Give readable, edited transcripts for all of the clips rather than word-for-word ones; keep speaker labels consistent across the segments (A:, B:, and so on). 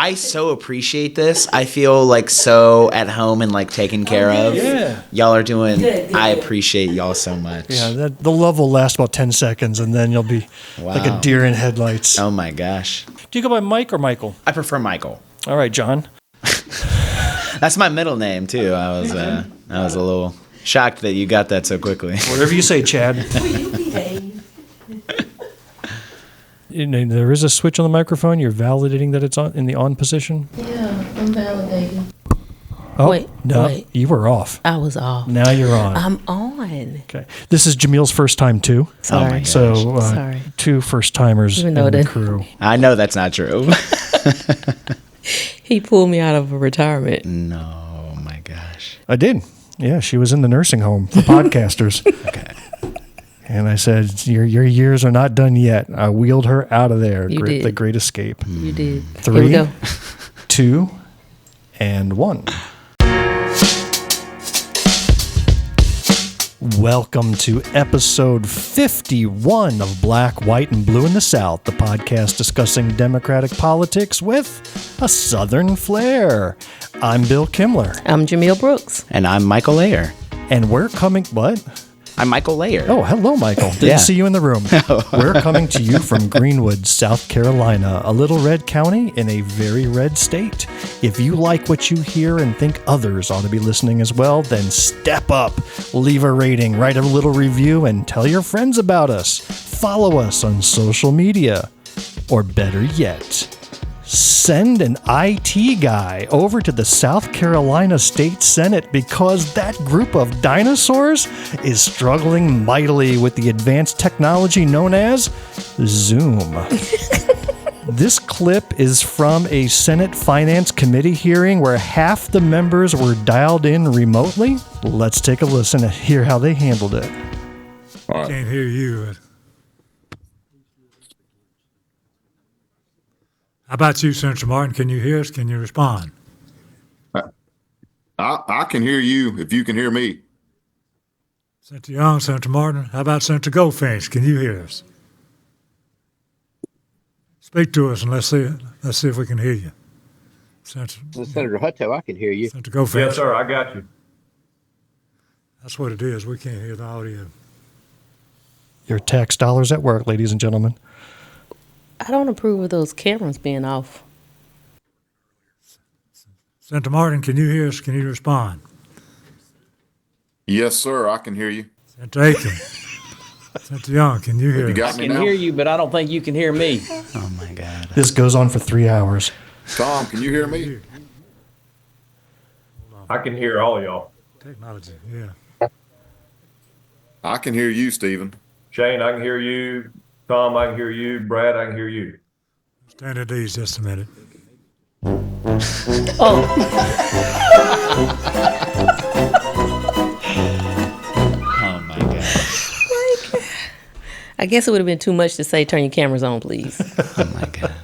A: I so appreciate this. I feel like so at home and like taken care of.
B: Yeah.
A: Y'all are doing, I appreciate y'all so much.
B: Yeah, the love will last about 10 seconds, and then you'll be like a deer in headlights.
A: Oh my gosh.
B: Do you go by Mike or Michael?
A: I prefer Michael.
B: All right, John.
A: That's my middle name too. I was a little shocked that you got that so quickly.
B: Whatever you say, Chad. There is a switch on the microphone. You're validating that it's on in the on position?
C: Yeah, I'm validating.
B: Oh, wait. You were off.
C: I was off.
B: Now you're on.
C: I'm on.
B: Okay. This is Jamil's first time, too.
C: Sorry.
A: Oh my gosh.
B: So,
C: Sorry.
B: 2 first-timers in the crew.
A: I know that's not true.
C: He pulled me out of a retirement.
A: No, my gosh.
B: I did. Yeah, she was in the nursing home for podcasters.
A: Okay.
B: And I said, your years are not done yet. I wheeled her out of there.
C: You did.
B: The great escape.
C: You did.
B: 3,
C: Here we go.
B: 2, and 1. Welcome to episode 51 of Black, White, and Blue in the South, the podcast discussing Democratic politics with a Southern flair. I'm Bill Kimler.
C: I'm Jamil Brooks.
A: And I'm Michael Layer.
B: And we're coming... What?
A: I'm Michael Layer.
B: Oh, hello, Michael. Didn't see you in the room. We're coming to you from Greenwood, South Carolina, a little red county in a very red state. If you like what you hear and think others ought to be listening as well, then step up, leave a rating, write a little review, and tell your friends about us. Follow us on social media. Or better yet, send an IT guy over to the South Carolina State Senate because that group of dinosaurs is struggling mightily with the advanced technology known as Zoom. This clip is from a Senate Finance Committee hearing where half the members were dialed in remotely. Let's take a listen and hear how they handled it.
D: I can't hear you. How about you, Senator Martin? Can you hear us? Can you respond?
E: I can hear you if you can hear me.
D: Senator Young, Senator Martin. How about Senator Goldfinch? Can you hear us? Speak to us and let's see if we can hear you.
F: Senator Hutto, I can hear you.
D: Senator Goldfinch.
G: Yes, sir. I got you.
D: That's what it is. We can't hear the audio.
B: Your tax dollars at work, ladies and gentlemen.
C: I don't approve of those cameras being off.
D: Senator Martin, can you hear us? Can you respond?
E: Yes, sir. I can hear you.
D: Senator Aiken. Senator Young, can you hear
E: You
D: us?
E: got
G: I
E: me
G: can
E: now?
G: hear you, but I don't think you can hear me.
A: Oh my God.
B: This goes on for 3 hours.
E: Tom, can you hear me?
G: I can hear all y'all.
D: Technology, yeah.
E: I can hear you, Stephen.
G: Shane, I can hear you. Tom, I can hear you. Brad, I can hear you.
D: Stand at ease just a minute.
C: Oh,
A: Oh my God.
C: I guess it would have been too much to say, turn your cameras on, please.
A: Oh my God.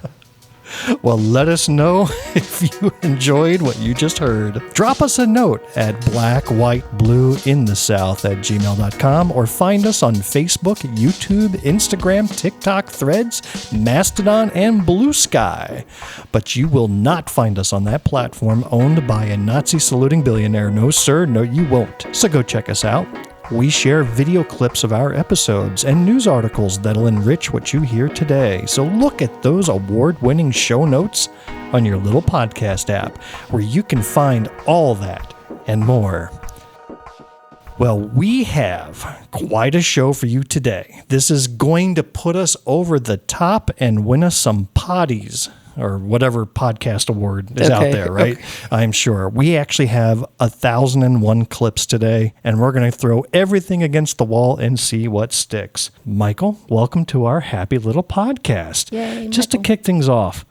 B: Well, let us know if you enjoyed what you just heard. Drop us a note at blackwhiteblueinthesouth@gmail.com or find us on Facebook, YouTube, Instagram, TikTok, Threads, Mastodon, and Blue Sky. But you will not find us on that platform owned by a Nazi-saluting billionaire. No, sir, no, you won't. So go check us out. We share video clips of our episodes and news articles that'll enrich what you hear today. So look at those award-winning show notes on your little podcast app, where you can find all that and more. Well, we have quite a show for you today. This is going to put us over the top and win us some potties, or whatever podcast award is out there, right? Okay. I'm sure. We actually have 1,001 clips today, and we're going to throw everything against the wall and see what sticks. Michael, welcome to our happy little podcast.
C: Yay,
B: Just to kick things off,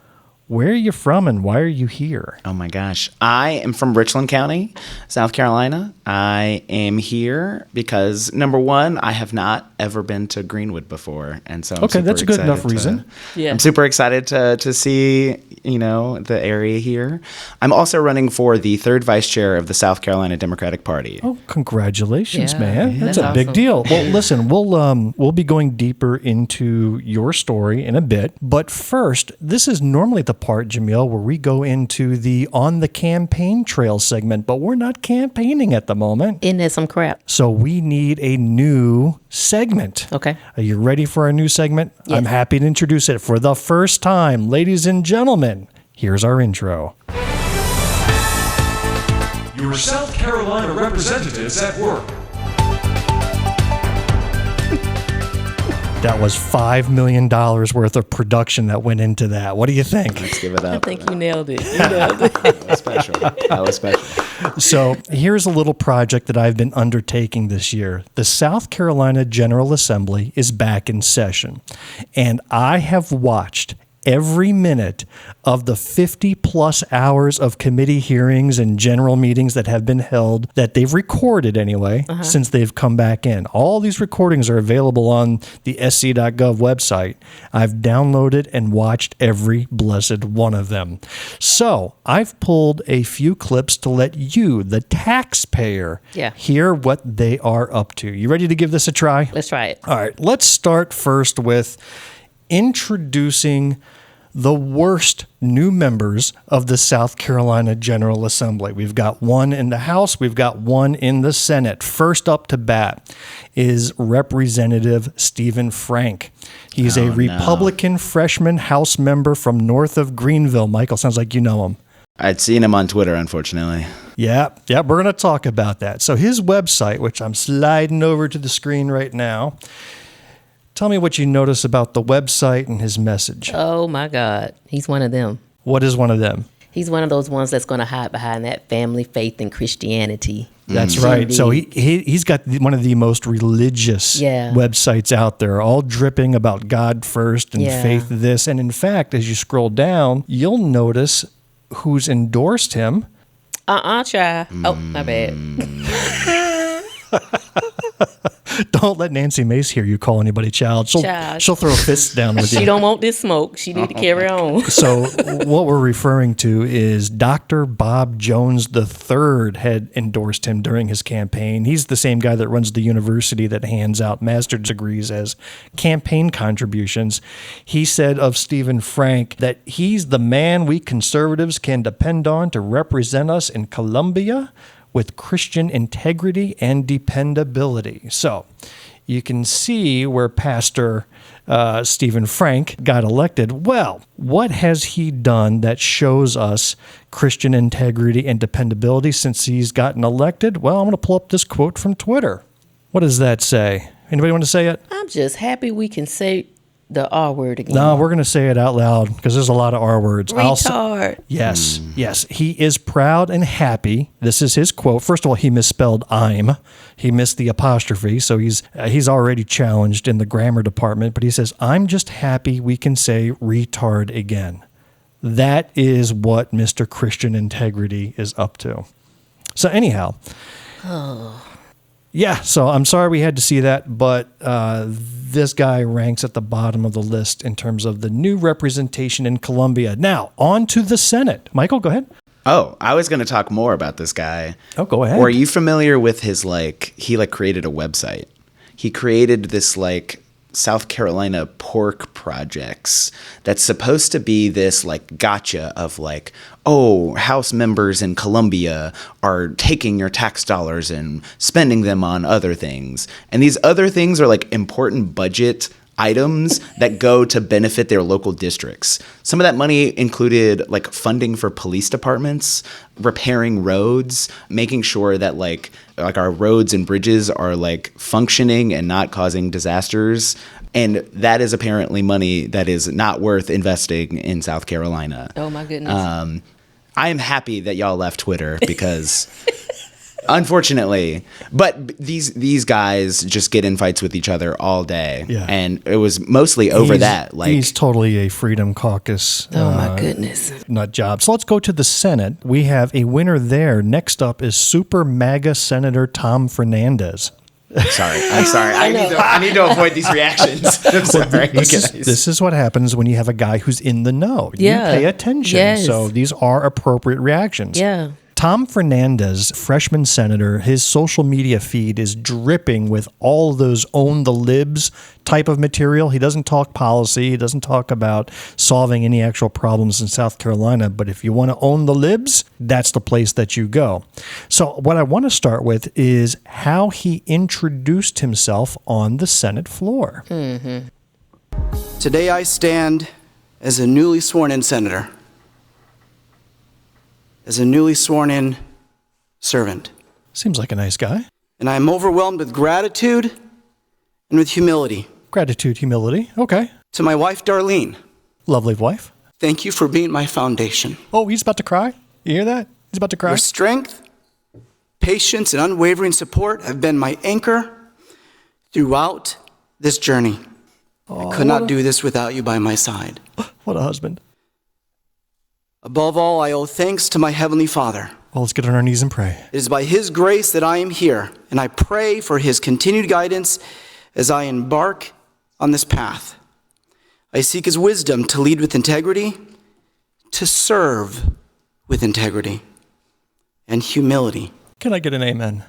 B: where are you from and why are you here?
A: Oh my gosh. I am from Richland County, South Carolina. I am here because, number one, I have not ever been to Greenwood before. And so I'm
B: that's a good enough reason.
C: Yeah.
A: I'm super excited to see, the area here. I'm also running for the third vice chair of the South Carolina Democratic Party.
B: Oh, congratulations,
C: Yeah,
B: man. That's
C: that's
B: a big
C: awesome.
B: deal. Well, listen, we'll be going deeper into your story in a bit. But first, this is normally the part, Jamil, where we go into the On the Campaign Trail segment, but we're not campaigning at the moment.
C: Isn't that some crap?
B: So we need a new segment.
C: Okay.
B: Are you ready for our new segment?
C: Yes.
B: I'm happy to introduce it for the first time. Ladies and gentlemen, here's our intro.
H: Your South Carolina representatives at work.
B: That was $5 million worth of production that went into that. What do you think?
A: Let's give it
C: I
A: up.
C: think you nailed it. You nailed it.
A: That was special. That was special.
B: So here's a little project that I've been undertaking this year. The South Carolina General Assembly is back in session, and I have watched every minute of the 50-plus hours of committee hearings and general meetings that have been held, that they've recorded anyway, since they've come back in. All these recordings are available on the sc.gov website. I've downloaded and watched every blessed one of them. So I've pulled a few clips to let you, the taxpayer, hear what they are up to. You ready to give this a try?
C: Let's try it.
B: All right, let's start first with introducing the worst new members of the South Carolina General Assembly. We've got one in the House, we've got one in the Senate. First up to bat is Representative Stephen Frank. He's a Republican freshman House member from north of Greenville. Michael, sounds like you know him.
A: I'd seen him on Twitter, unfortunately.
B: Yeah, we're going to talk about that. So his website, which I'm sliding over to the screen right now, tell me what you notice about the website and his message.
C: Oh, my God. He's one of them.
B: What is one of them?
C: He's one of those ones that's going to hide behind that family, faith, and Christianity.
B: That's right. So he's got one of the most religious websites out there, all dripping about God first and faith this. And in fact, as you scroll down, you'll notice who's endorsed him.
C: Try. Oh, my bad.
B: Don't let Nancy Mace hear you call anybody child. She'll throw fists down with you.
C: She don't want this smoke. She need to carry on.
B: So what we're referring to is Dr. Bob Jones III had endorsed him during his campaign. He's the same guy that runs the university that hands out master's degrees as campaign contributions. He said of Stephen Frank that he's the man we conservatives can depend on to represent us in Columbia with Christian integrity and dependability. So you can see where Pastor Stephen Frank got elected. Well, what has he done that shows us Christian integrity and dependability since he's gotten elected? Well, I'm going to pull up this quote from Twitter. What does that say? Anybody want to say it?
C: I'm just happy we can say the R word again.
B: No, we're going to say it out loud because there's a lot of R words.
C: Retard.
B: Yes. He is proud and happy. This is his quote. First of all, he misspelled I'm. He missed the apostrophe, so he's already challenged in the grammar department. But he says, I'm just happy we can say retard again. That is what Mr. Christian Integrity is up to. So anyhow. Yeah, so I'm sorry we had to see that, but this guy ranks at the bottom of the list in terms of the new representation in Columbia. Now, on to the Senate. Michael, go ahead.
A: Oh, I was going to talk more about this guy.
B: Oh, go ahead.
A: Or are you familiar with his, he created a website? He created this, South Carolina pork projects that's supposed to be this gotcha of House members in Columbia are taking your tax dollars and spending them on other things. And these other things are important budget items that go to benefit their local districts. Some of that money included funding for police departments, repairing roads, making sure that our roads and bridges are functioning and not causing disasters. And that is apparently money that is not worth investing in South Carolina.
C: Oh my goodness.
A: I am happy that y'all left Twitter because unfortunately, but these guys just get in fights with each other all day. Yeah. And it was mostly over that.
B: He's totally a Freedom Caucus.
C: Oh my goodness.
B: Nut job. So let's go to the Senate. We have a winner there. Next up is Super MAGA Senator Tom Fernandez.
A: I'm sorry. I need to avoid these reactions. I'm sorry.
B: This is what happens when you have a guy who's in the know.
C: Yeah.
B: You pay attention.
C: Yes.
B: So these are appropriate reactions.
C: Yeah.
B: Tom Fernandez, freshman senator, his social media feed is dripping with all of those own the libs type of material. He doesn't talk policy. He doesn't talk about solving any actual problems in South Carolina. But if you want to own the libs, that's the place that you go. So what I want to start with is how he introduced himself on the Senate floor.
I: Today I stand as a newly sworn-in senator, as a newly sworn-in servant.
B: Seems like a nice guy.
I: And I am overwhelmed with gratitude and with humility.
B: Gratitude, humility. Okay.
I: To my wife, Darlene,
B: Lovely wife.
I: thank you for being my foundation.
B: Oh, he's about to cry. You hear that? He's about to cry.
I: Your strength, patience, and unwavering support have been my anchor throughout this journey. I could not do this without you by my side.
B: What a husband.
I: Above all, I owe thanks to my Heavenly Father.
B: Well, let's get on our knees and pray.
I: It is by His grace that I am here, and I pray for His continued guidance as I embark on this path. I seek His wisdom to lead with integrity, to serve with integrity, and humility.
B: Can I get an amen?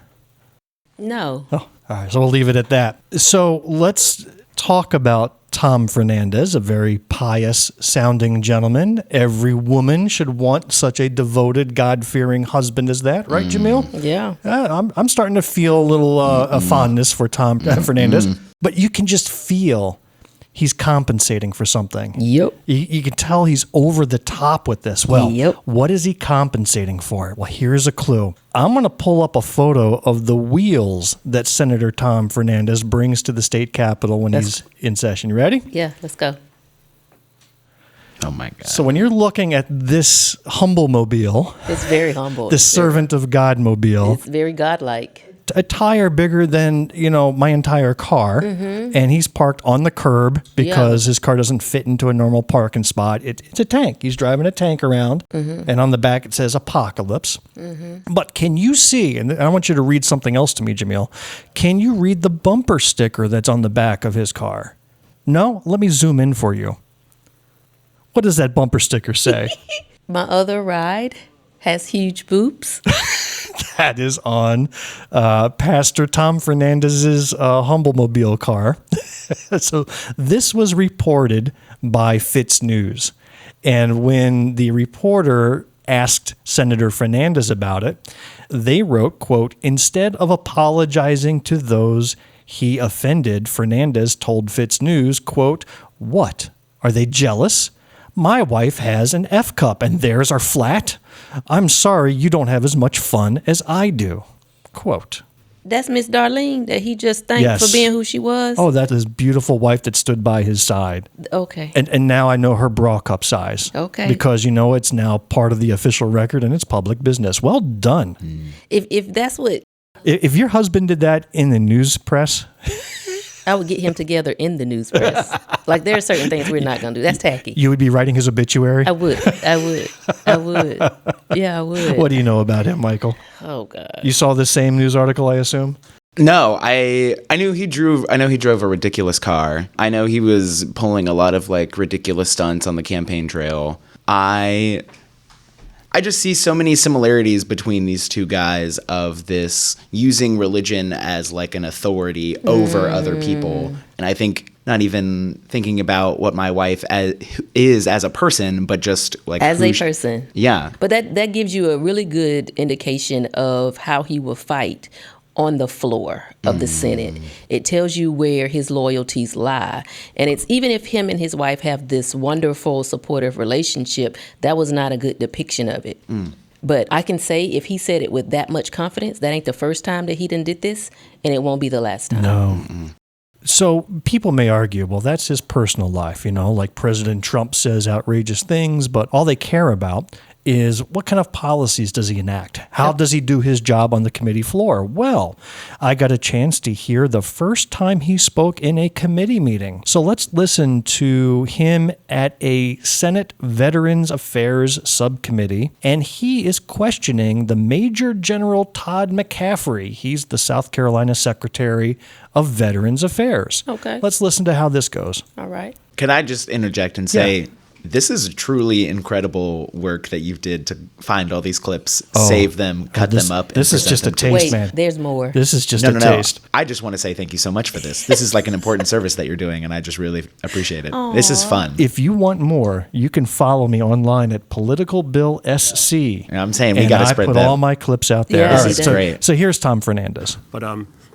C: No.
B: Oh, all right. So we'll leave it at that. So let's talk about Tom Fernandez, a very pious sounding gentleman. Every woman should want such a devoted, God-fearing husband as that, right, Jamil?
C: Yeah.
B: I'm starting to feel a little a fondness for Tom Fernandez, but you can just feel he's compensating for something.
C: Yep.
B: You can tell he's over the top with this. Well,
C: Yep.
B: What is he compensating for? Well, here's a clue. I'm going to pull up a photo of the wheels that Senator Tom Fernandez brings to the state capitol when he's in session. You ready?
C: Yeah, let's go.
A: Oh my God.
B: So when you're looking at this humble mobile,
C: It's very humble.
B: this servant of God mobile,
C: It's very godlike.
B: a tire bigger than, my entire car, and he's parked on the curb because his car doesn't fit into a normal parking spot. It's a tank. He's driving a tank around, and on the back it says Apocalypse. But can you see, and I want you to read something else to me, Jamil, can you read the bumper sticker that's on the back of his car? No? Let me zoom in for you. What does that bumper sticker say?
C: My other ride has huge boobs.
B: That is on Pastor Tom Fernandez's Humblemobile car. So this was reported by Fitz News. And when the reporter asked Senator Fernandez about it, they wrote, quote, instead of apologizing to those he offended, Fernandez told Fitz News, quote, what? Are they jealous? My wife has an F cup and theirs are flat. I'm sorry you don't have as much fun as I do. Quote.
C: That's Miss Darlene that he just thanked for being who she was.
B: Oh, that's his beautiful wife that stood by his side.
C: Okay.
B: And now I know her bra cup size.
C: Okay.
B: Because, it's now part of the official record and it's public business. Well done.
C: If that's what
B: If your husband did that in the news press,
C: I would get him together in the news press. Like there are certain things we're not gonna do. That's tacky.
B: you would be writing his obituary.
C: I would. Yeah, I would.
B: What do you know about him, Michael?
C: Oh God.
B: You saw the same news article, I assume?
A: No, I knew he drove a ridiculous car. I know he was pulling a lot of ridiculous stunts on the campaign trail. I just see so many similarities between these two guys of this using religion as an authority over other people. And I think not even thinking about what my wife is as a person, but just
C: as a person.
A: Yeah.
C: But that gives you a really good indication of how he will fight on the floor of the Senate. It tells you where his loyalties lie. And it's even if him and his wife have this wonderful, supportive relationship, that was not a good depiction of it. But I can say if he said it with that much confidence, that ain't the first time that he done did this, and it won't be the last time.
B: No. So people may argue, well, that's his personal life, like President Trump says outrageous things, but all they care about is what kind of policies does he enact? How does he do his job on the committee floor? Well, I got a chance to hear the first time he spoke in a committee meeting. So let's listen to him at a Senate Veterans Affairs subcommittee, and he is questioning the Major General Todd McCaffrey. He's the South Carolina Secretary of Veterans Affairs.
C: Okay.
B: Let's listen to how this goes.
C: All right.
A: Could I just interject and say This is truly incredible work that you did to find all these clips, save them, cut them up.
B: This is just a taste,
C: Wait,
B: man.
C: there's more.
B: This is just
A: No,
B: a
A: no,
B: taste.
A: no. I just want to say thank you so much for this. This is like an important service that you're doing, and I just really appreciate it. This is fun.
B: If you want more, you can follow me online at Political Bill SC.
A: I'm saying we got to spread
B: I put
A: that.
B: all my clips out there.
C: Yes,
B: All
A: this is great.
B: So here's Tom Fernandez.
J: But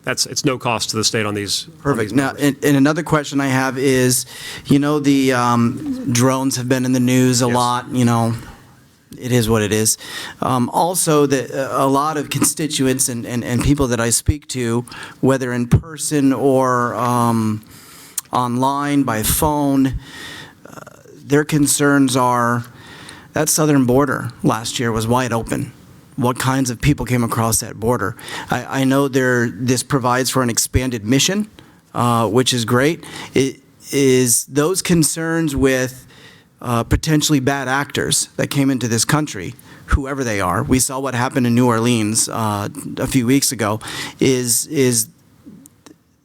J: it's no cost to the state on these.
I: Perfect. Now, and another question I have is, the drones have been in the news a lot, It is what it is. Also, a lot of constituents and people that I speak to, whether in person or online, by phone, their concerns are that southern border last year was wide open. What kinds of people came across that border? I know this provides for an expanded mission, which is great. It is those concerns with potentially bad actors that came into this country, whoever they are. We saw what happened in New Orleans a few weeks ago. Is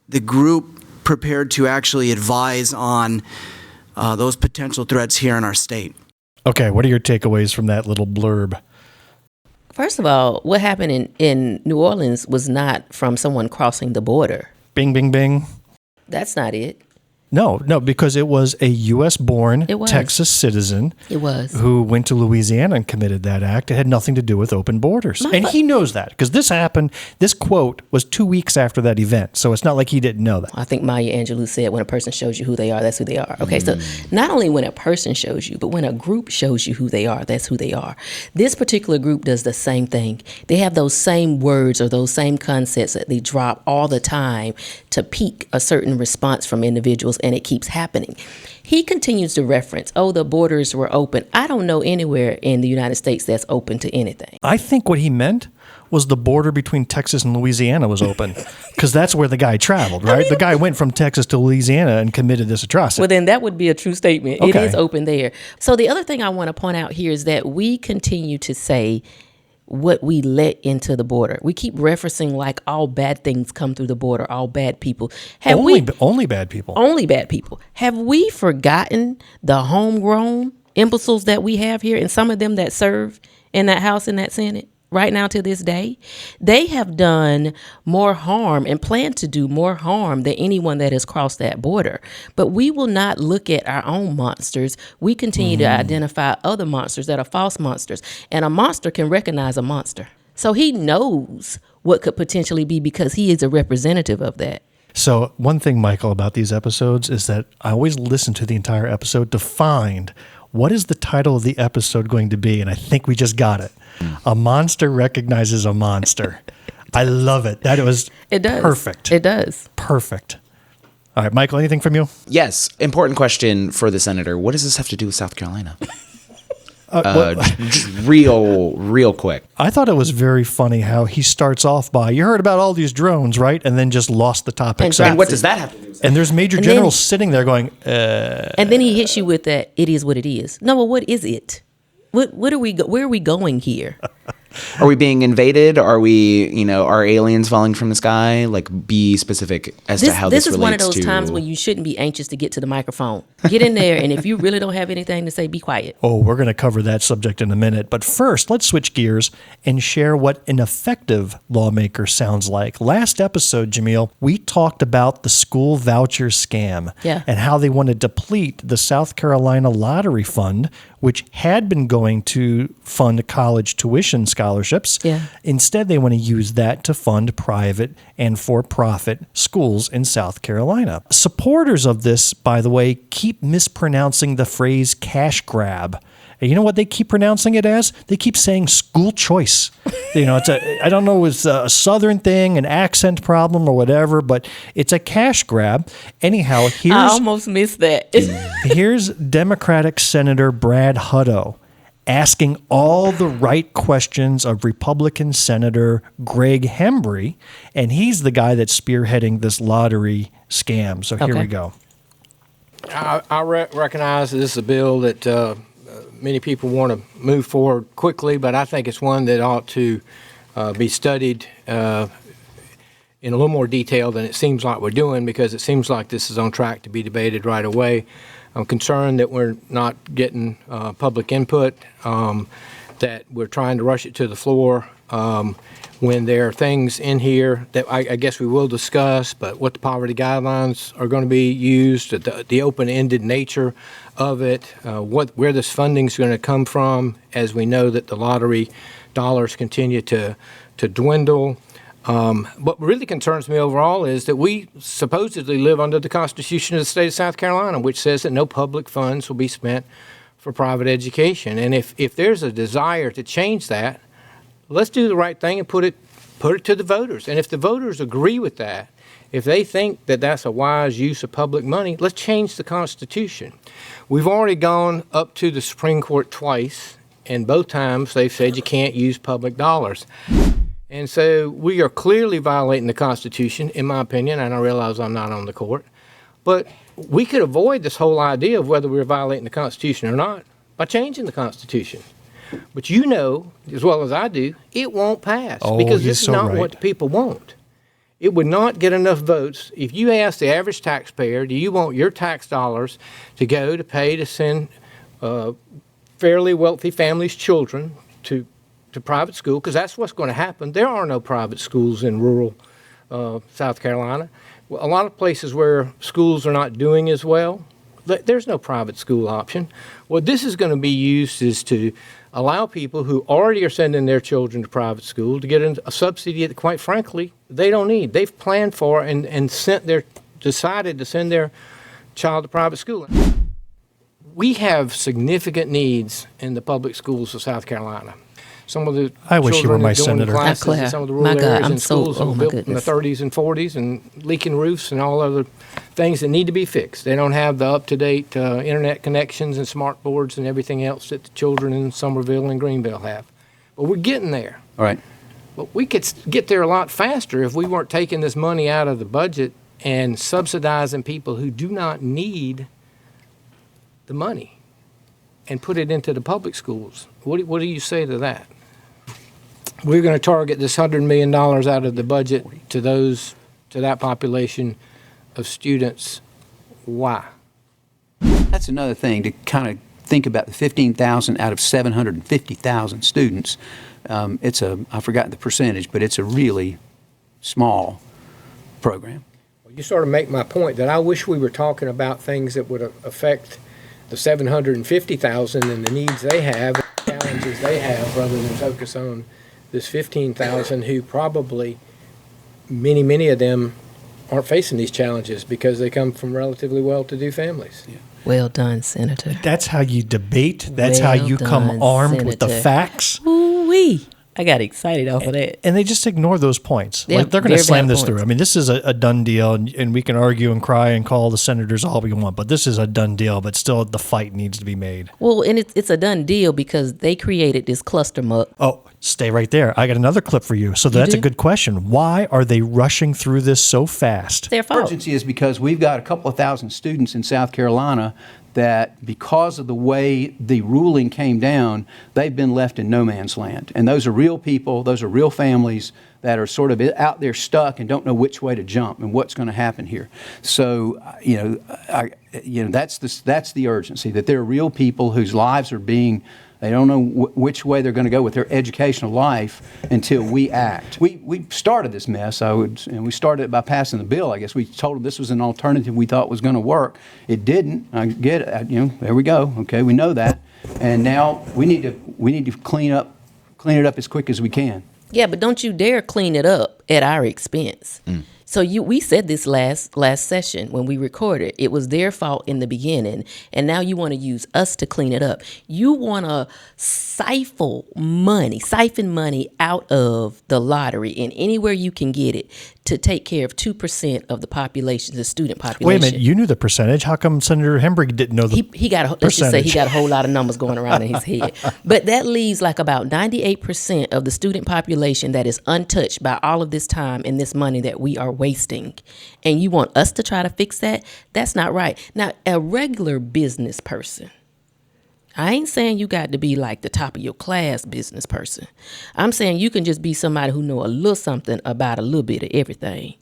I: the group prepared to actually advise on those potential threats here in our state?
B: Okay, what are your takeaways from that little blurb?
C: First of all, what happened in New Orleans was not from someone crossing the border.
B: Bing, bing, bing.
C: That's not it.
B: No, because it was a U.S.-born
C: It was.
B: Texas citizen
C: It was.
B: who went to Louisiana and committed that act. It had nothing to do with open borders. And he knows that because this happened. This quote was 2 weeks after that event. So it's not like he didn't know that.
C: I think Maya Angelou said, when a person shows you who they are, that's who they are. Okay, so not only when a person shows you, but when a group shows you who they are, that's who they are. This particular group does the same thing. They have those same words or those same concepts that they drop all the time to pique a certain response from individuals, and it keeps happening. He continues to reference, the borders were open. I don't know anywhere in the United States that's open to anything.
B: I think what he meant was the border between Texas and Louisiana was open because that's where the guy traveled, right? The guy went from Texas to Louisiana and committed this atrocity.
C: Well, then that would be a true statement.
B: Okay.
C: It is open there. So the other thing I want to point out here is that we continue to say what we let into the border. We keep referencing like all bad things come through the border, all bad people.
B: Only bad people.
C: Only bad people. Have we forgotten the homegrown imbeciles that we have here, and some of them that serve in that House and that Senate right now to this day? They have done more harm and plan to do more harm than anyone that has crossed that border. But we will not look at our own monsters. We continue to identify other monsters that are false monsters. And a monster can recognize a monster. So he knows what could potentially be because he is a representative of that.
B: So one thing, Michael, about these episodes is that I always listen to the entire episode to find what is the title of the episode going to be, and I think we just got it. A monster recognizes a monster. I love it.
C: It does.
B: Perfect.
C: It does.
B: Perfect. All right, Michael, anything from you?
A: Yes, important question for the senator. What does this have to do with South Carolina? Just real quick.
B: I thought it was very funny how he starts off by, you heard about all these drones, right? And then just lost the topic.
C: Exactly.
A: And what does that have to do with
B: And there's Major General sitting there going,
C: And then he hits you with that, it is what it is. No, well, what is it? Where are we going here?
A: Are we being invaded? Are we, are aliens falling from the sky? Like, be specific as to how this relates to...
C: This is one of those times when you shouldn't be anxious to get to the microphone. Get in there, and if you really don't have anything to say, be quiet.
B: Oh, we're going to cover that subject in a minute. But first, let's switch gears and share what an effective lawmaker sounds like. Last episode, Jamil, we talked about the school voucher scam and how they want to deplete the South Carolina Lottery Fund, which had been going to fund college tuition scholarships. Instead, they want to use that to fund private and for-profit schools in South Carolina. Supporters of this, by the way, keep mispronouncing the phrase cash grab. And you know what they keep pronouncing it as? They keep saying school choice. I don't know, it's a Southern thing, an accent problem or whatever, but it's a cash grab. Anyhow,
C: I almost missed that.
B: Here's Democratic Senator Brad Hutto asking all the right questions of Republican Senator Greg Hembry, and he's the guy that's spearheading this lottery scam. So here we go.
F: I recognize that this is a bill that many people want to move forward quickly, but I think it's one that ought to be studied in a little more detail than it seems like we're doing, because it seems like this is on track to be debated right away. I'm concerned that we're not getting public input, that we're trying to rush it to the floor when there are things in here that I guess we will discuss, but what the poverty guidelines are going to be used, the open-ended nature of it, where this funding is going to come from, as we know that the lottery dollars continue to dwindle. What really concerns me overall is that we supposedly live under the Constitution of the state of South Carolina, which says that no public funds will be spent for private education. And if there's a desire to change that, let's do the right thing and put it to the voters. And if the voters agree with that, if they think that that's a wise use of public money, let's change the Constitution. We've already gone up to the Supreme Court twice, and both times they've said you can't use public dollars. And so we are clearly violating the Constitution, in my opinion, and I realize I'm not on the court. But we could avoid this whole idea of whether we're violating the Constitution or not by changing the Constitution. But you know, as well as I do, it won't pass because this is not what the people want. It would not get enough votes. If you ask the average taxpayer, do you want your tax dollars to go to pay to send fairly wealthy families' children to private school? Because that's what's going to happen. There are no private schools in rural South Carolina. A lot of places where schools are not doing as well, there's no private school option. What this is going to be used is to allow people who already are sending their children to private school to get a subsidy that, quite frankly, they don't need. They've planned for and decided to send their child to private school. We have significant needs in the public schools of South Carolina. Some of the
B: I wish you were my senator.
F: Classes in some of the rural areas and schools were built in the 30s and 40s and leaking roofs and all other things that need to be fixed. They don't have the up-to-date internet connections and smart boards and everything else that the children in Summerville and Greenville have. But we're getting there.
K: All right.
F: But we could get there a lot faster if we weren't taking this money out of the budget and subsidizing people who do not need the money and put it into the public schools. What do you say to that? We're going to target this $100 million out of the budget to that population of students. Why?
K: That's another thing to kind of think about. The 15,000 out of 750,000 students. I've forgotten the percentage, but it's a really small program.
F: Well, you sort of make my point that I wish we were talking about things that would affect the 750,000 and the needs they have, and challenges they have, rather than focus on this 15,000 who probably, many of them aren't facing these challenges because they come from relatively well-to-do families. Yeah.
C: Well done, Senator.
B: That's how you debate. That's how you come armed with the facts.
C: Ooh-wee. I got excited off of that.
B: And they just ignore those points.
C: Yeah,
B: like they're going to slam this
C: points.
B: through. I mean, this is a done deal, and we can argue and cry and call the senators all we want, but this is a done deal, but still the fight needs to be made.
C: Well, and it's a done deal because they created this Clustermuck.
B: Oh, stay right there. I got another clip for you. So that's a good question. Why are they rushing through this so fast?
C: Their fault.
K: Urgency is because we've got a couple of thousand students in South Carolina that, because of the way the ruling came down, they've been left in no man's land. And those are real people, those are real families that are sort of out there stuck and don't know which way to jump and what's going to happen here. So, that's the urgency, that there are real people whose lives are being, they don't know which way they're going to go with their educational life until we act. We started this mess, and we started it by passing the bill. I guess we told them this was an alternative we thought was going to work. It didn't. I get it. There we go. Okay, we know that, and now we need to clean it up as quick as we can.
C: Yeah, but don't you dare clean it up at our expense. So we said this last session when we recorded. It was their fault in the beginning, and now you want to use us to clean it up. You want to siphon money out of the lottery and anywhere you can get it to take care of 2% of the population, the student population.
B: Wait a minute, you knew the percentage. How come Senator Hembree didn't know the percentage?
C: Let's just say he got a whole lot of numbers going around in his head. But that leaves like about 98% of the student population that is untouched by all of this time and this money that we are wasting. And you want us to try to fix that? That's not right. Now, a regular business person, I ain't saying you got to be like the top of your class business person. I'm saying you can just be somebody who know a little something about a little bit of everything.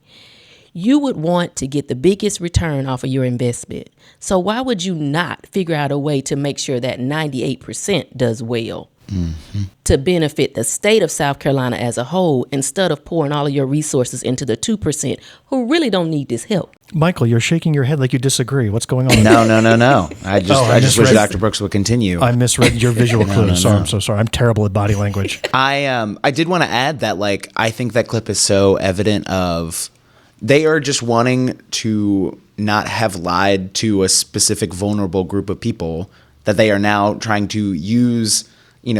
C: You would want to get the biggest return off of your investment. So why would you not figure out a way to make sure that 98% does well? To benefit the state of South Carolina as a whole, instead of pouring all of your resources into the 2% who really don't need this help.
B: Michael, you're shaking your head like you disagree. What's going on?
A: No. I just wish Dr. Brooks would continue.
B: I misread your visual clues.
A: No.
B: Sorry, I'm so sorry. I'm terrible at body language.
A: I did want to add that, like, I think that clip is so evident of they are just wanting to not have lied to a specific vulnerable group of people that they are now trying to use,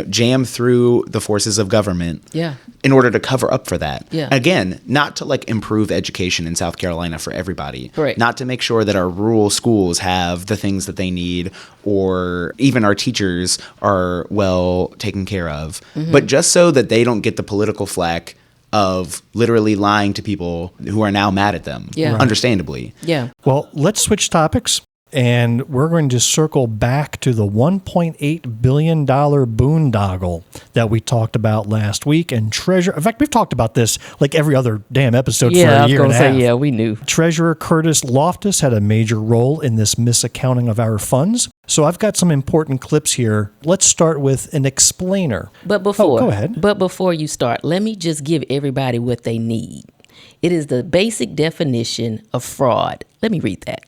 A: jam through the forces of government in order to cover up for that.
C: Yeah.
A: Again, not to like improve education in South Carolina for everybody.
C: Right.
A: Not to make sure that our rural schools have the things that they need, or even our teachers are well taken care of, but just so that they don't get the political flack of literally lying to people who are now mad at them, understandably.
C: Yeah.
B: Well, let's switch topics. And we're going to circle back to the $1.8 billion boondoggle that we talked about last week. And in fact, we've talked about this like every other damn episode for a year and a half.
C: Yeah, we knew.
B: Treasurer Curtis Loftus had a major role in this misaccounting of our funds. So I've got some important clips here. Let's start with an explainer.
C: But before,
B: go ahead.
C: But before you start, let me just give everybody what they need. It is the basic definition of fraud. Let me read that.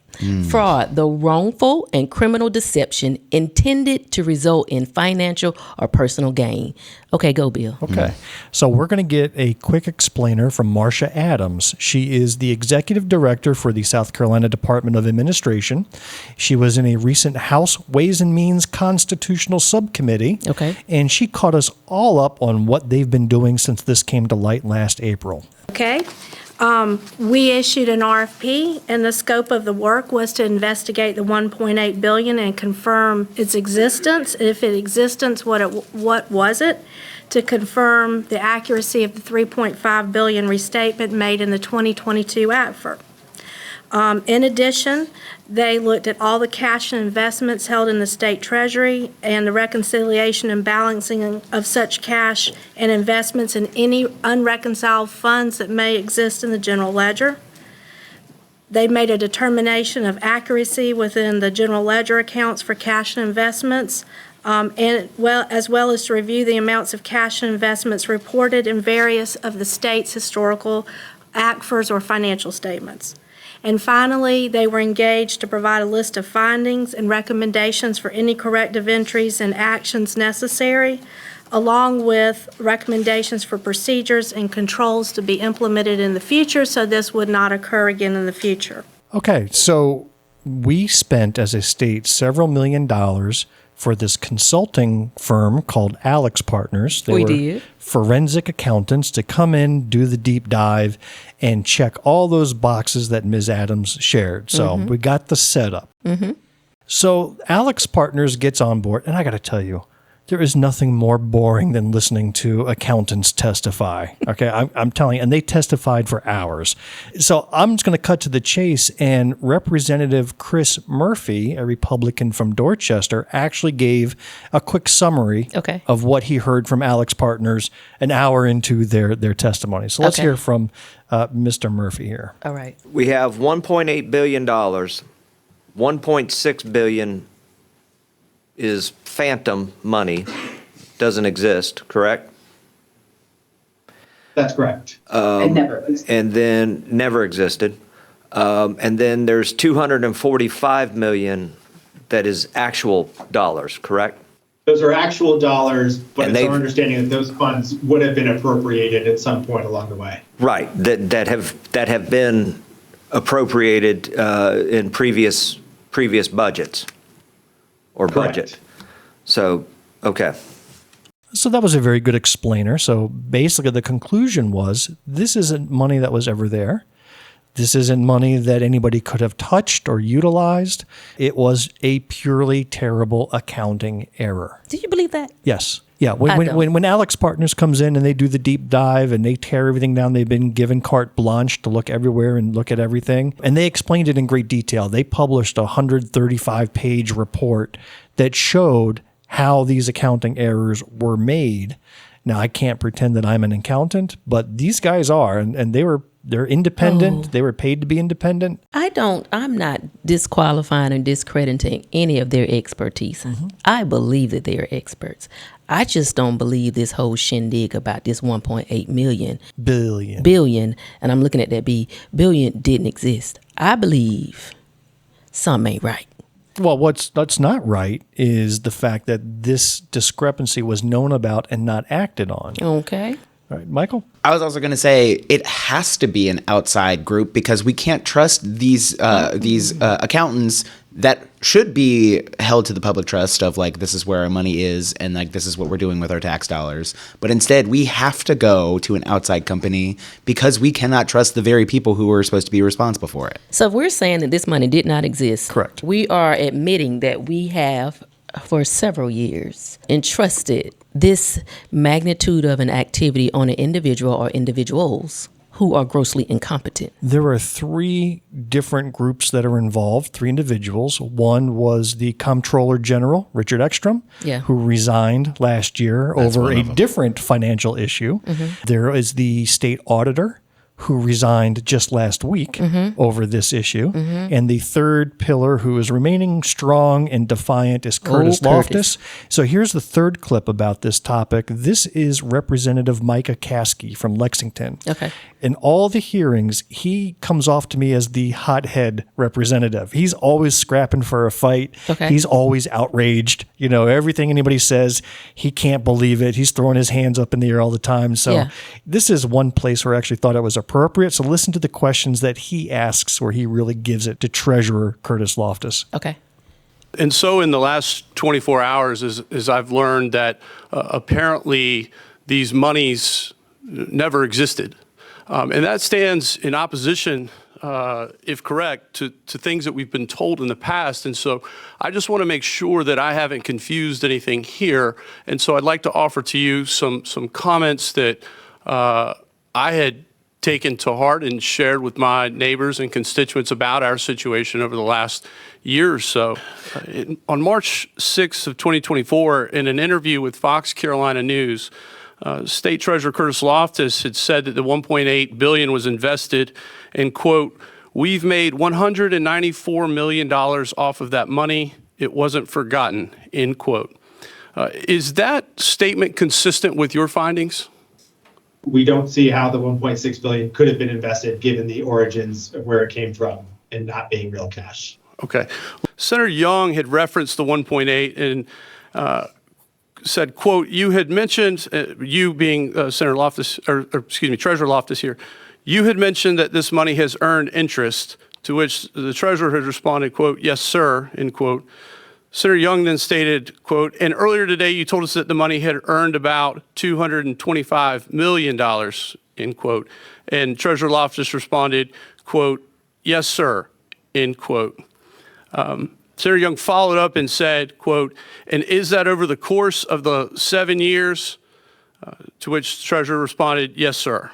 C: Fraud, the wrongful and criminal deception intended to result in financial or personal gain. Okay, go, Bill.
B: Okay. So we're going to get a quick explainer from Marcia Adams. She is the executive director for the South Carolina Department of Administration. She was in a recent House Ways and Means Constitutional Subcommittee.
C: Okay.
B: And she caught us all up on what they've been doing since this came to light last April.
L: Okay. We issued an RFP, and the scope of the work was to investigate the $1.8 billion and confirm its existence. If it existence, what was it? To confirm the accuracy of the $3.5 billion restatement made in the 2022 ACFR. In addition, they looked at all the cash and investments held in the state treasury and the reconciliation and balancing of such cash and investments in any unreconciled funds that may exist in the general ledger. They made a determination of accuracy within the general ledger accounts for cash and investments, as well as to review the amounts of cash and investments reported in various of the state's historical ACFRs or financial statements. And finally, they were engaged to provide a list of findings and recommendations for any corrective entries and actions necessary, along with recommendations for procedures and controls to be implemented in the future so this would not occur again in the future.
B: Okay, so we spent as a state several $1 million for this consulting firm called Alex Partners. They were forensic accountants to come in, do the deep dive, and check all those boxes that Ms. Adams shared. So we got the setup. So Alex Partners gets on board, and I got to tell you, there is nothing more boring than listening to accountants testify. Okay, I'm telling you, and they testified for hours. So I'm just going to cut to the chase, and Representative Chris Murphy, a Republican from Dorchester, actually gave a quick summary of what he heard from Alex Partners an hour into their testimony. So let's hear from Mr. Murphy here.
C: All right.
M: We have $1.8 billion. $1.6 billion is phantom money, doesn't exist, correct?
N: That's correct.
M: And then never existed. And then there's $245 million that is actual dollars, correct?
N: Those are actual dollars, but it's our understanding that those funds would have been appropriated at some point along the way.
M: Right, that have been appropriated in previous budgets. Or budget.
N: Correct.
M: So, okay.
B: So that was a very good explainer. So basically the conclusion was this isn't money that was ever there. This isn't money that anybody could have touched or utilized. It was a purely terrible accounting error.
C: Do you believe that?
B: Yes. Yeah, when Alex Partners comes in and they do the deep dive and they tear everything down, they've been given carte blanche to look everywhere and look at everything. And they explained it in great detail. They published a 135-page report that showed how these accounting errors were made. Now, I can't pretend that I'm an accountant, but these guys are, and they were They're independent. They were paid to be independent.
C: I'm not disqualifying and discrediting any of their expertise. I believe that they are experts. I just don't believe this whole shindig about this 1.8 billion, and I'm looking at that billion didn't exist. I believe something ain't right.
B: Well, that's not right is the fact that this discrepancy was known about and not acted on.
C: Okay.
B: All right, Michael?
A: I was also going to say it has to be an outside group because we can't trust these accountants that should be held to the public trust of like, this is where our money is and like, this is what we're doing with our tax dollars. But instead, we have to go to an outside company because we cannot trust the very people who are supposed to be responsible for it.
C: So if we're saying that this money did not exist,
B: correct,
C: we are admitting that we have for several years entrusted this magnitude of an activity on an individual or individuals who are grossly incompetent.
B: There are 3 different groups that are involved, 3 individuals. One was the Comptroller General, Richard Ekstrom, who resigned last year over a different financial issue. There is the State Auditor, who resigned just last week over this issue. And the third pillar who is remaining strong and defiant is Curtis Loftus. So here's the third clip about this topic. This is Representative Micah Caskey from Lexington.
C: Okay.
B: In all the hearings, he comes off to me as the hothead representative. He's always scrapping for a fight.
C: Okay.
B: He's always outraged. You know, everything anybody says, he can't believe it. He's throwing his hands up in the air all the time. So this is one place where I actually thought it was appropriate. So listen to the questions that he asks where he really gives it to Treasurer Curtis Loftus.
C: Okay.
O: And so in the last 24 hours, as I've learned that apparently these monies never existed. And that stands in opposition, if correct, to things that we've been told in the past. And so I just want to make sure that I haven't confused anything here. And so I'd like to offer to you some comments that I had taken to heart and shared with my neighbors and constituents about our situation over the last year or so. On March 6th of 2024, in an interview with Fox Carolina News, State Treasurer Curtis Loftus had said that the $1.8 billion was invested and, quote, "We've made $194 million off of that money. It wasn't forgotten," end quote. Is that statement consistent with your findings?
N: We don't see how the 1.6 billion could have been invested given the origins of where it came from and not being real cash.
O: Okay. Senator Young had referenced the 1.8 and said, quote, "You had mentioned, you being Senator Loftus, or excuse me, Treasurer Loftus here, you had mentioned that this money has earned interest," to which the Treasurer had responded, quote, "Yes, sir," end quote. Senator Young then stated, quote, "And earlier today you told us that the money had earned about $225 million, end quote." And Treasurer Loftus responded, quote, "Yes, sir," end quote. Senator Young followed up and said, quote, "And is that over the course of the 7 years?" To which the Treasurer responded, "Yes, sir."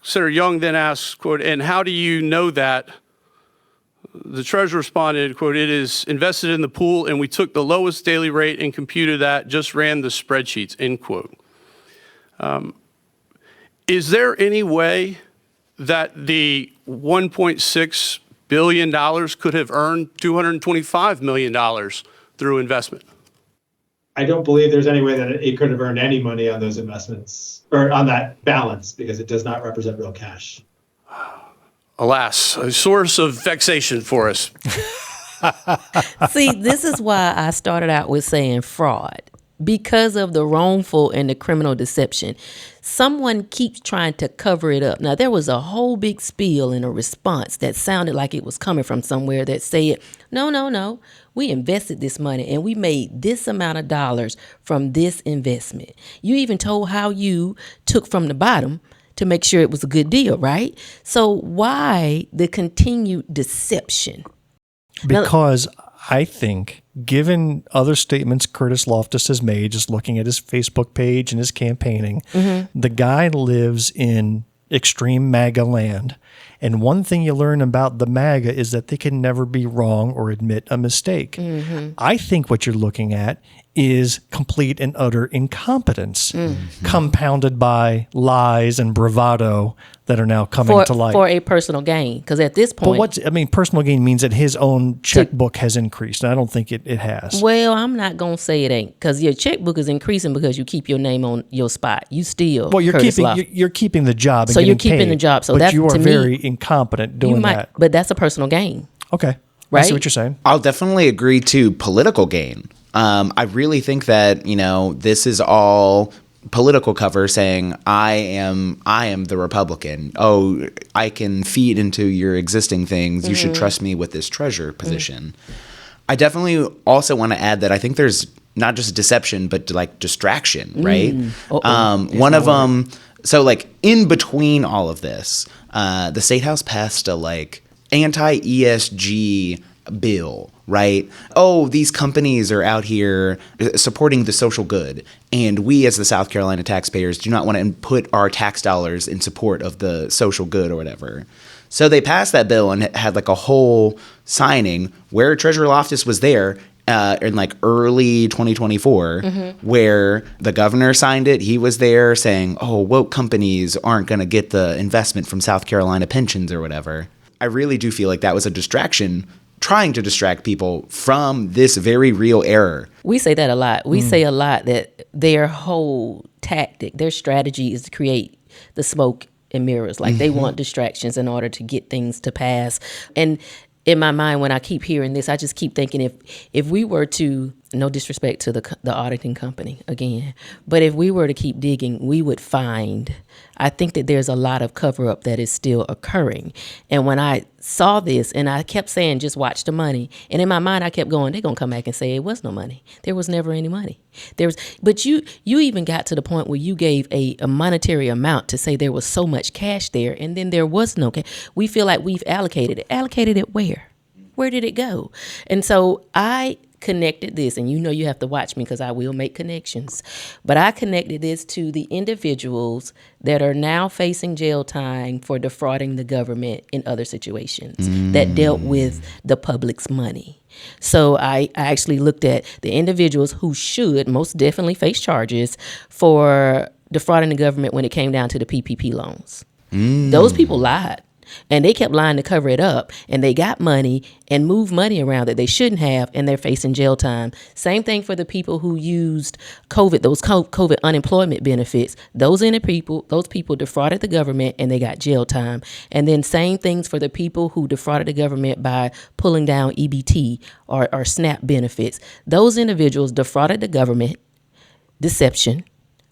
O: Senator Young then asked, quote, "And how do you know that?" The Treasurer responded, quote, "It is invested in the pool and we took the lowest daily rate and computed that, just ran the spreadsheets," end quote. Is there any way that the $1.6 billion could have earned $225 million through investment?
N: I don't believe there's any way that it could have earned any money on those investments or on that balance because it does not represent real cash.
O: Alas, a source of vexation for us.
C: See, this is why I started out with saying fraud. Because of the wrongful and the criminal deception, someone keeps trying to cover it up. Now, there was a whole big spiel in a response that sounded like it was coming from somewhere that said, no, we invested this money and we made this amount of dollars from this investment. You even told how you took from the bottom to make sure it was a good deal, right? So why the continued deception?
B: Because I think, given other statements Curtis Loftus has made, just looking at his Facebook page and his campaigning, the guy lives in extreme MAGA land. And one thing you learn about the MAGA is that they can never be wrong or admit a mistake. I think what you're looking at is complete and utter incompetence, compounded by lies and bravado that are now coming to light.
C: For a personal gain. Because at this point...
B: But personal gain means that his own checkbook has increased, and I don't think it has.
C: Well, I'm not going to say it ain't, because your checkbook is increasing because you keep your name on your spot. You still
B: you're keeping the job and
C: so you're keeping
B: paid,
C: the job. So
B: but
C: that's,
B: you are
C: to
B: very
C: me,
B: incompetent doing that.
C: But that's a personal gain.
B: Okay.
C: Right?
B: I see what you're saying.
A: I'll definitely agree to political gain. I really think that, this is all political cover saying I am the Republican. Oh, I can feed into your existing things. You should trust me with this treasurer position. I definitely also want to add that I think there's not just deception, but like distraction, right? One of them. So like in between all of this, the State House passed a like anti-ESG bill, right? Oh, these companies are out here supporting the social good, and we as the South Carolina taxpayers do not want to put our tax dollars in support of the social good or whatever. So they passed that bill and had like a whole signing where Treasurer Loftus was there in like early 2024, where the governor signed it. He was there saying, oh, woke companies aren't going to get the investment from South Carolina pensions or whatever. I really do feel like that was a distraction, trying to distract people from this very real error.
C: We say that a lot. We say a lot that their whole tactic, their strategy is to create the smoke and mirrors. Like they want distractions in order to get things to pass. And in my mind, when I keep hearing this, I just keep thinking if we were to, no disrespect to the auditing company again, but if we were to keep digging, we would find, I think that there's a lot of cover up that is still occurring. And when I saw this and I kept saying, just watch the money. And in my mind, I kept going, they're going to come back and say it was no money. There was never any money. But you even got to the point where you gave a monetary amount to say there was so much cash there, and then there was no cash. We feel like we've allocated it. Allocated it where? Where did it go? And so I connected this, and you have to watch me because I will make connections, but I connected this to the individuals that are now facing jail time for defrauding the government in other situations that dealt with the public's money. So I actually looked at the individuals who should most definitely face charges for defrauding the government when it came down to the PPP loans. Those people lied. And they kept lying to cover it up, and they got money and moved money around that they shouldn't have, and they're facing jail time. Same thing for the people who used those COVID unemployment benefits. Those people defrauded the government, and they got jail time. And then same things for the people who defrauded the government by pulling down EBT or SNAP benefits. Those individuals defrauded the government, deception,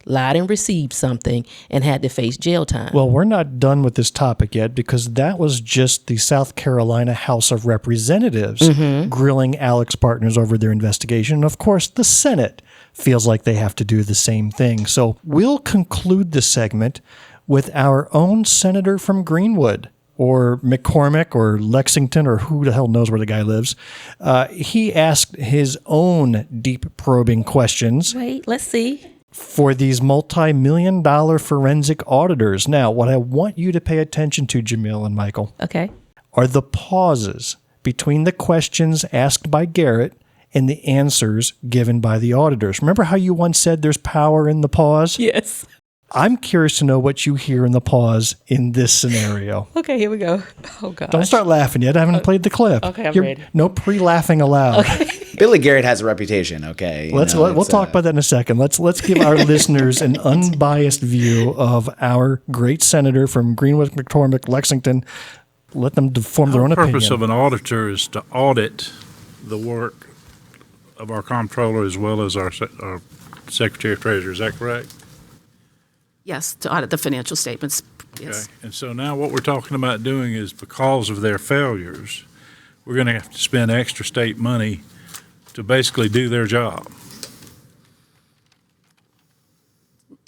C: lied and received something, and had to face jail time.
B: Well, we're not done with this topic yet, because that was just the South Carolina House of Representatives grilling Alex Partners over their investigation. And of course, the Senate feels like they have to do the same thing. So we'll conclude this segment with our own senator from Greenwood, or McCormick, or Lexington, or who the hell knows where the guy lives. He asked his own deep probing questions.
C: Wait, let's see.
B: For these multi-million-dollar forensic auditors. Now, what I want you to pay attention to, Jamil and Michael, are the pauses between the questions asked by Garrett and the answers given by the auditors. Remember how you once said there's power in the pause?
C: Yes.
B: I'm curious to know what you hear in the pause in this scenario.
C: Okay, here we go. Oh, gosh.
B: Don't start laughing yet. I haven't played the clip.
C: Okay, I'm ready.
B: No pre-laughing allowed.
C: Okay.
A: Billy Garrett has a reputation, okay?
B: We'll talk about that in a second. Let's give our listeners an unbiased view of our great senator from Greenwood, McCormick, Lexington. Let them form their own opinion.
P: The purpose of an auditor is to audit the work of our comptroller as well as our Secretary of Treasury. Is that correct?
Q: Yes, to audit the financial statements. Yes.
P: Okay. And so now what we're talking about doing is, because of their failures, we're going to have to spend extra state money to basically do their job.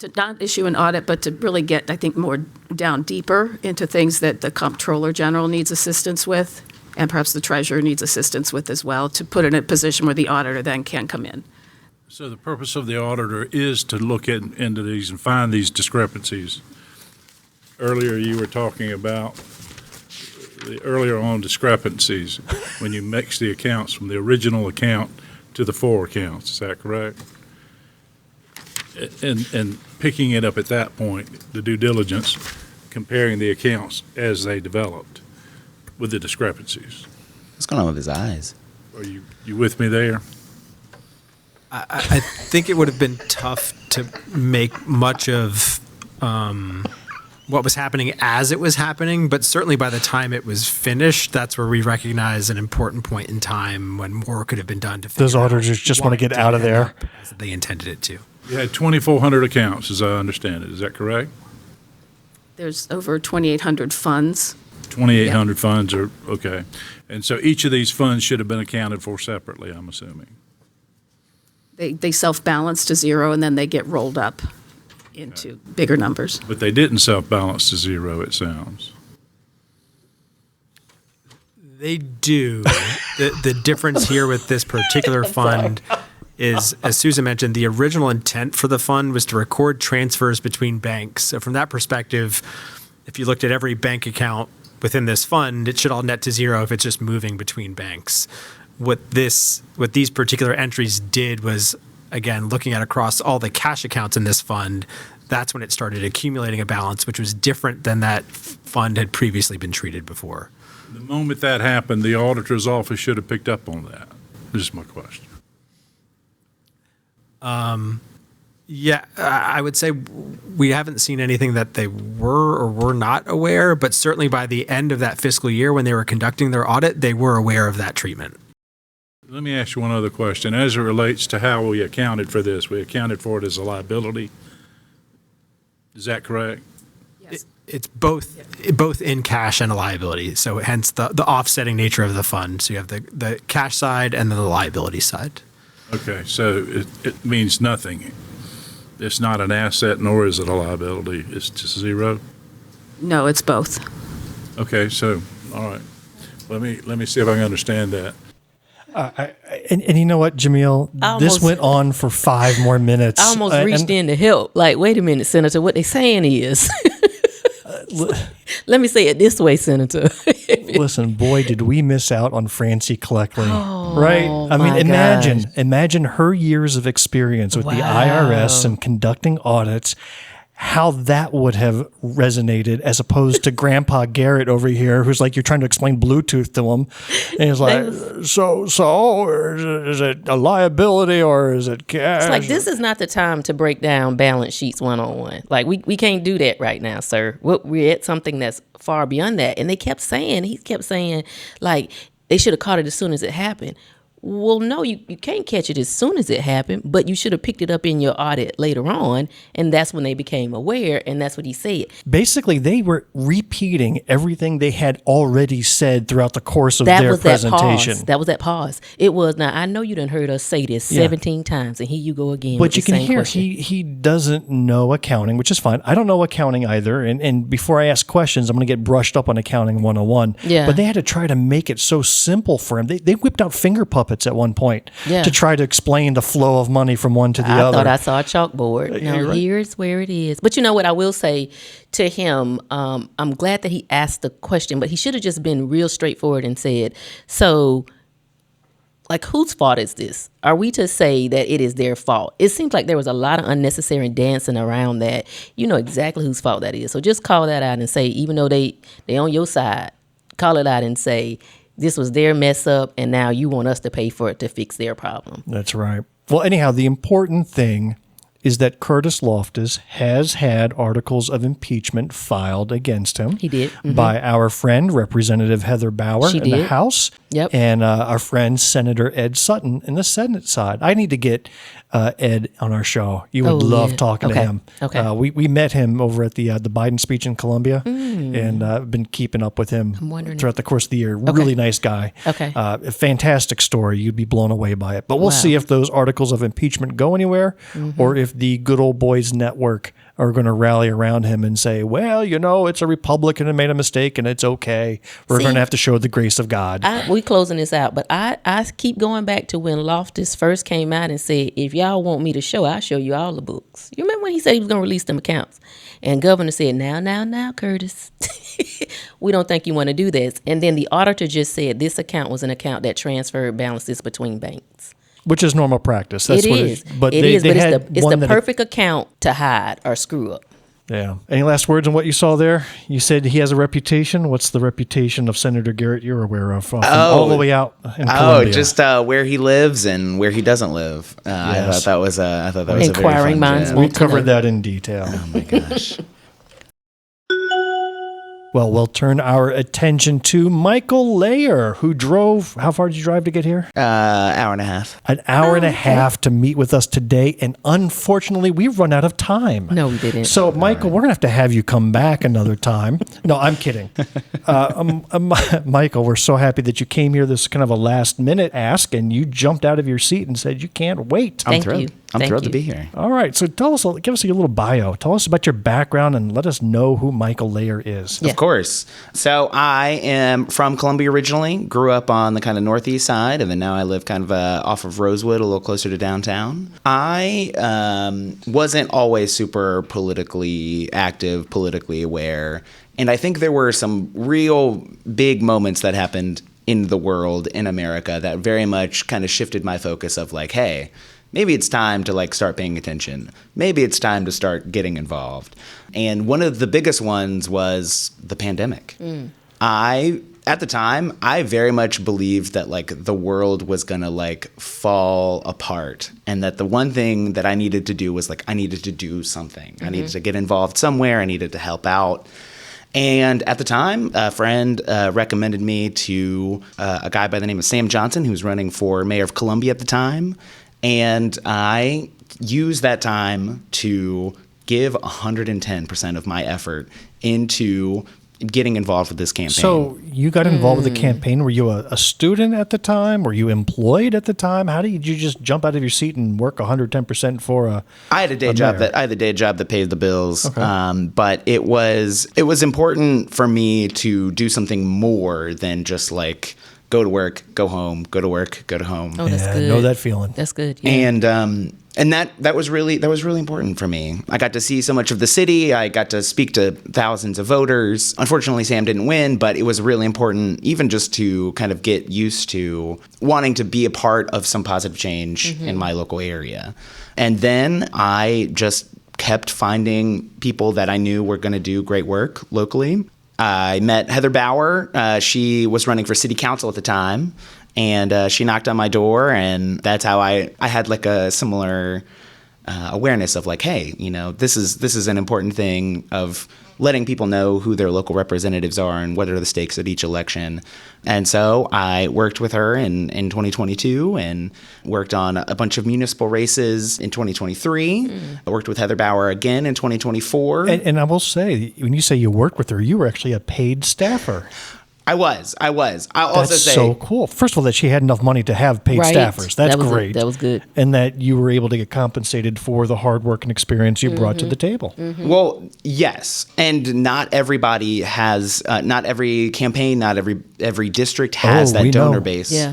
Q: To not issue an audit, but to really get, I think, more down deeper into things that the Comptroller General needs assistance with, and perhaps the Treasurer needs assistance with as well, to put in a position where the auditor then can come in.
P: So the purpose of the auditor is to look into these and find these discrepancies. Earlier you were talking about the earlier on discrepancies when you mix the accounts from the original account to the 4 accounts. Is that correct? And picking it up at that point, the due diligence, comparing the accounts as they developed with the discrepancies.
A: What's going on with his eyes?
P: Are you with me there?
R: I think it would have been tough to make much of what was happening as it was happening, but certainly by the time it was finished, that's where we recognize an important point in time when more could have been done to figure
B: Those auditors just want to get out of there.
R: as they intended it to.
P: You had 2,400 accounts, as I understand it. Is that correct?
Q: There's over 2,800 funds.
P: 2,800 funds are, okay. And so each of these funds should have been accounted for separately, I'm assuming.
Q: They self-balance to zero, and then they get rolled up into bigger numbers.
P: But they didn't self-balance to zero, it sounds.
R: They do. The difference here with this particular fund is, as Susan mentioned, the original intent for the fund was to record transfers between banks. So from that perspective, if you looked at every bank account within this fund, it should all net to zero if it's just moving between banks. What these particular entries did was, again, looking at across all the cash accounts in this fund, that's when it started accumulating a balance, which was different than that fund had previously been treated before.
P: The moment that happened, the auditor's office should have picked up on that. This is my question.
R: Yeah, I would say we haven't seen anything that they were or were not aware, but certainly by the end of that fiscal year when they were conducting their audit, they were aware of that treatment.
P: Let me ask you one other question. As it relates to how we accounted for this, we accounted for it as a liability. Is that correct?
R: Yes. It's both in cash and a liability, so hence the offsetting nature of the fund. So you have the cash side and then the liability side.
P: Okay, so it means nothing. It's not an asset, nor is it a liability. It's just zero?
Q: No, it's both.
P: Okay, so, all right. Let me see if I can understand that.
B: And you know what, Jamil? This went on for 5 more minutes.
C: I almost reached in to help. Like, wait a minute, Senator, what they saying is. Let me say it this way, Senator.
B: Listen, boy, did we miss out on Francie Cleckley,
C: Oh,
B: right? I mean,
C: my
B: imagine her years of experience with the IRS and conducting audits, how that would have resonated as opposed to Grandpa Garrett over here, who's like, you're trying to explain Bluetooth to him. And he's like, is it a liability or is it cash?
C: It's like, this is not the time to break down balance sheets one-on-one. Like, we can't do that right now, sir. We're at something that's far beyond that. And he kept saying, like, they should have caught it as soon as it happened. Well, no, you can't catch it as soon as it happened, but you should have picked it up in your audit later on, and that's when they became aware, and that's what he said.
B: Basically, they were repeating everything they had already said throughout the course of their presentation.
C: That was that pause. It was, now, I know you done heard us say this 17 times, and here you go again.
B: But you can hear he doesn't know accounting, which is fine. I don't know accounting either, and before I ask questions, I'm going to get brushed up on accounting 101.
C: Yeah.
B: But they had to try to make it so simple for him. They whipped out finger puppets at one point to try to explain the flow of money from one to the other.
C: I thought I saw a chalkboard. No,
B: right.
C: Here's where it is. But you know what I will say to him, I'm glad that he asked the question, but he should have just been real straightforward and said, so, like, whose fault is this? Are we to say that it is their fault? It seems like there was a lot of unnecessary dancing around that. You know exactly whose fault that is. So just call that out and say, even though they on your side, call it out and say, this was their mess up, and now you want us to pay for it to fix their problem.
B: That's right. Well, anyhow, the important thing is that Curtis Loftus has had articles of impeachment filed against him.
C: He did. Mm-hmm.
B: By our friend, Representative Heather Bauer in the House.
C: Yep.
B: And our friend, Senator Ed Sutton in the Senate side. I need to get Ed on our show. You would love talking to him.
C: Okay.
B: We met him over at the Biden speech in Columbia, and I've been keeping up with him throughout the course of the year. Really nice guy.
C: Okay.
B: A fantastic story. You'd be blown away by it. But we'll see if those articles of impeachment go anywhere, or if the Good Old Boys Network are going to rally around him and say, well, you know, it's a Republican and made a mistake and it's okay. We're going to have to show the grace of God.
C: We closing this out, but I keep going back to when Loftus first came out and said, if y'all want me to show, I'll show you all the books. You remember when he said he was going to release them accounts? And Governor said, now, Curtis, we don't think you want to do this. And then the auditor just said this account was an account that transferred balances between banks.
B: Which is normal practice. That's
C: It
B: what
C: is.
B: But
C: It
B: they,
C: is,
B: they
C: but
B: had
C: it's
B: one
C: the
B: that
C: perfect account to hide or screw up.
B: Yeah. Any last words on what you saw there? You said he has a reputation. What's the reputation of Senator Garrett you're aware of from all the way out in Columbia?
A: Just where he lives and where he doesn't live. I thought that was a very
C: Inquiring
A: fun
C: minds
A: gem.
B: We covered that in detail.
A: Oh my gosh.
B: Well, we'll turn our attention to Michael Layer, who drove, how far did you drive to get here?
A: Hour and a half.
B: An hour and a half to meet with us today, and unfortunately, we've run out of time.
C: No, we didn't.
B: So, Michael, we're going to have you come back another time. No, I'm kidding. Michael, we're so happy that you came here. This is kind of a last-minute ask, and you jumped out of your seat and said you can't wait.
A: I'm thrilled. I'm thrilled to be here.
B: All right, so give us a little bio. Tell us about your background and let us know who Michael Layer is.
A: Of course. So I am from Columbia originally, grew up on the kind of northeast side, and then now I live kind of off of Rosewood, a little closer to downtown. I wasn't always super politically active, politically aware, and I think there were some real big moments that happened in the world, in America, that very much kind of shifted my focus of like, hey, maybe it's time to like start paying attention. Maybe it's time to start getting involved. And one of the biggest ones was the pandemic. At the time, I very much believed that like the world was gonna like fall apart, and that the one thing that I needed to do was like I needed to do something. I needed to get involved somewhere. I needed to help out. And at the time, a friend recommended me to a guy by the name of Sam Johnson, who was running for mayor of Columbia at the time. And I used that time to give 110% of my effort into getting involved with this campaign.
B: So you got involved with the campaign. Were you a student at the time? Were you employed at the time? How did you just jump out of your seat and work 110% for a?
A: I had a day job that paid the bills. Okay. But it was important for me to do something more than just like go to work, go home, go to work, go to home.
C: Oh, that's good.
B: I know that feeling.
C: That's good. Yeah.
A: And that was really important for me. I got to see so much of the city. I got to speak to thousands of voters. Unfortunately, Sam didn't win, but it was really important, even just to kind of get used to wanting to be a part of some positive change in my local area. And then I just kept finding people that I knew were going to do great work locally. I met Heather Bauer. She was running for city council at the time, and she knocked on my door, and that's how I had like a similar awareness of like, hey, you know, this is an important thing of letting people know who their local representatives are and what are the stakes at each election. And so I worked with her in 2022 and worked on a bunch of municipal races in 2023. I worked with Heather Bauer again in 2024.
B: And I will say, when you say you worked with her, you were actually a paid staffer.
A: I was. I'll also say,
B: that's so cool. First of all, that she had enough money to have paid staffers. That's great.
C: That was good.
B: And that you were able to get compensated for the hard work and experience you brought to the table.
A: Well, yes. And not everybody has, not every campaign, not every district has that donor base. Yeah.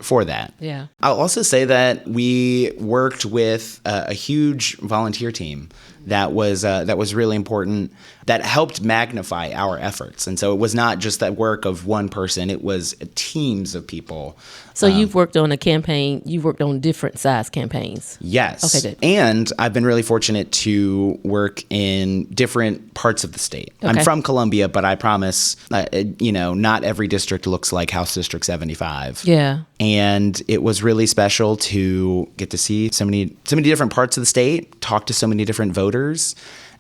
A: For that.
C: Yeah.
A: I'll also say that we worked with a huge volunteer team that was really important, that helped magnify our efforts. And so it was not just that work of one person, it was teams of people.
C: So you've worked on a campaign, you've worked on different size campaigns.
A: Yes.
C: Okay, good.
A: And I've been really fortunate to work in different parts of the state.
C: Okay.
A: I'm from Columbia, but I promise, not every district looks like House District 75.
C: Yeah.
A: And it was really special to get to see so many different parts of the state, talk to so many different voters.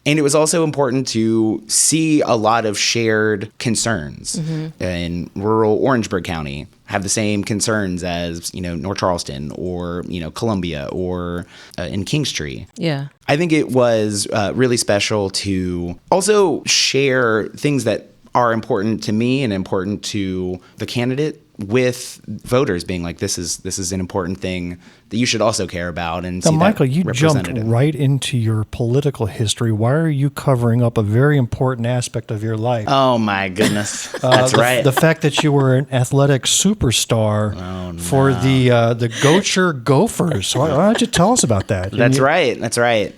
A: And it was also important to see a lot of shared concerns. In rural Orangeburg County have the same concerns as, North Charleston or, Columbia or in Kingstree.
C: Yeah.
A: I think it was really special to also share things that are important to me and important to the candidate with voters being like, this is an important thing that you should also care about. And
B: now,
A: see
B: Michael,
A: that
B: you jumped
A: represented.
B: right into your political history. Why are you covering up a very important aspect of your life?
A: Oh my goodness, that's right.
B: The fact that you were an athletic superstar for the Gosher Gophers. Why don't you tell us about that?
A: That's right.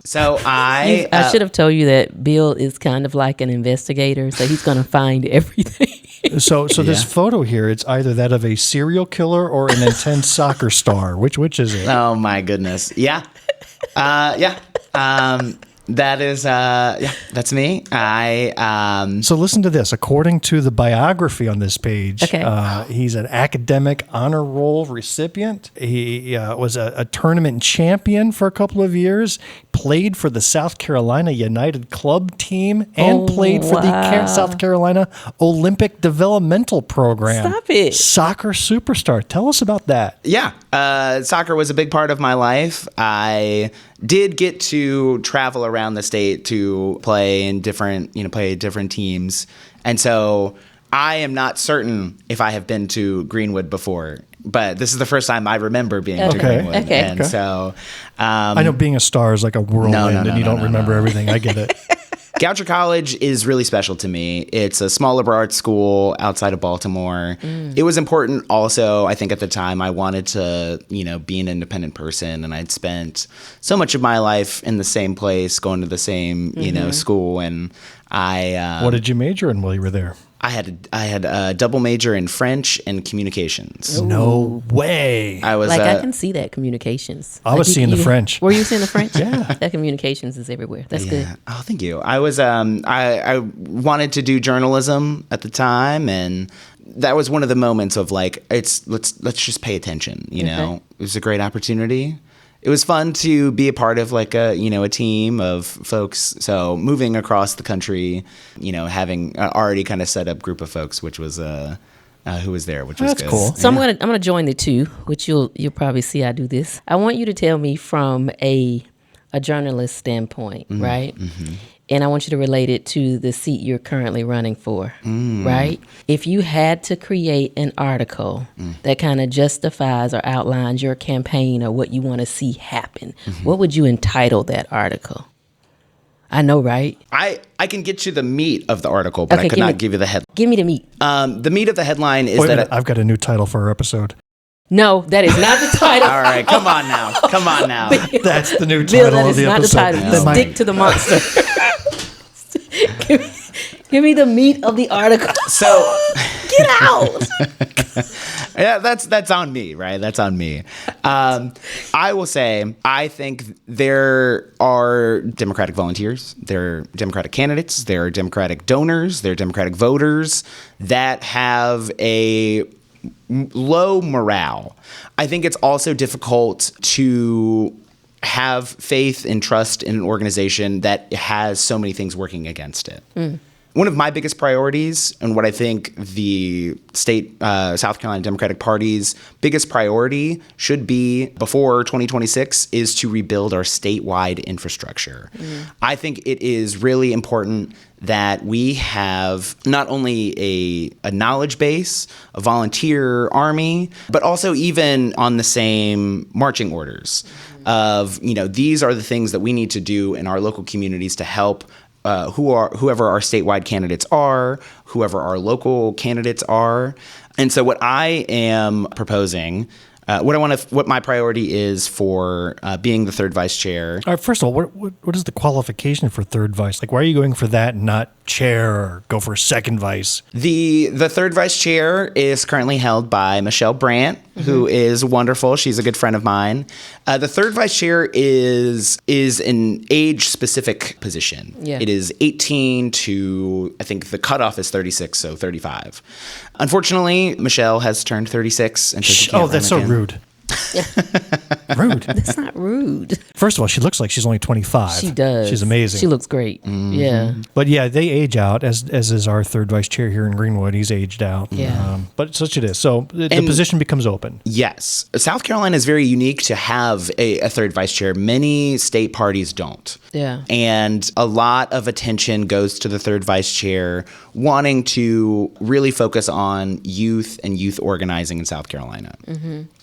A: So
C: I should have told you that Bill is kind of like an investigator, so he's going to find everything.
B: So this photo here, it's either that of a serial killer or an intense soccer star. Which is it?
A: Oh my goodness. Yeah. That is, that's me.
B: So listen to this. According to the biography on this page, he's an academic honor roll recipient. He was a tournament champion for a couple of years, played for the South Carolina United Club team, and played for the South Carolina Olympic Developmental Program.
C: Stop it.
B: Soccer superstar. Tell us about that.
A: Yeah. Soccer was a big part of my life. I did get to travel around the state to play in different teams. And so I am not certain if I have been to Greenwood before, but this is the first time I remember being to Greenwood. And so
B: I know being a star is like a whirlwind and you don't remember everything. I get it.
A: Goucher College is really special to me. It's a small liberal arts school outside of Baltimore. It was important also, I think at the time, I wanted to, be an independent person, and I'd spent so much of my life in the same place, going to the same, school, and I...
B: what did you major in while you were there?
A: I had a double major in French and communications.
B: Ooh. No way.
A: I was
C: I can see that communications.
B: I was seeing the French.
C: Were you seeing the French?
B: Yeah.
C: That communications is everywhere. That's good.
A: Oh, thank you. I was I wanted to do journalism at the time, and that was one of the moments of like let's just pay attention. It was a great opportunity. It was fun to be a part of like a team of folks. So moving across the country, having already kind of set up group of folks, which was who was there, which was
B: That's
A: good.
B: cool.
C: So I'm gonna join the two, which you'll probably see I do this. I want you to tell me from a journalist standpoint, right? Mm-hmm. And I want you to relate it to the seat you're currently running for, right? If you had to create an article that kind of justifies or outlines your campaign or what you want to see happen, what would you entitle that article? I know, right?
A: I can get you the meat of the article, but I could not give you the headline.
C: Give me the meat.
A: The meat of the headline is
B: Wait a
A: that...
B: minute, I've got a new title for our episode.
C: No, that is not the title.
A: All right, come on now.
B: That's the new title
C: Bill, that
B: of
C: is
B: the
C: not
B: episode.
C: the title. You stick to the monster. Give me the meat of the article.
A: So
C: get out.
A: Yeah, that's on me, right? That's on me. I will say, I think there are Democratic volunteers, there are Democratic candidates, there are Democratic donors, there are Democratic voters that have a low morale. I think it's also difficult to have faith and trust in an organization that has so many things working against it. One of my biggest priorities, and what I think the state South Carolina Democratic Party's biggest priority should be before 2026, is to rebuild our statewide infrastructure. I think it is really important that we have not only a knowledge base, a volunteer army, but also even on the same marching orders of, these are the things that we need to do in our local communities to help whoever our statewide candidates are, whoever our local candidates are. And so what I am proposing, what my priority is for being the third vice chair.
B: All right, first of all, what is the qualification for third vice? Like, why are you going for that and not chair or go for second vice?
A: The third vice chair is currently held by Michelle Brandt, who is wonderful. She's a good friend of mine. The third vice chair is an age-specific position.
C: Yeah.
A: It is 18 to, I think the cutoff is 36, so 35. Unfortunately, Michelle has turned 36. And so she can't
B: that's
A: run
B: so
A: again.
B: rude. Rude.
C: That's not rude.
B: First of all, she looks like she's only 25.
C: She does.
B: She's amazing.
C: She looks great. Yeah.
B: But yeah, they age out, as is our third vice chair here in Greenwood. He's aged out.
C: Yeah.
B: But such it is. So the position becomes open.
A: Yes. South Carolina is very unique to have a third vice chair. Many state parties don't.
C: Yeah.
A: And a lot of attention goes to the third vice chair wanting to really focus on youth and youth organizing in South Carolina.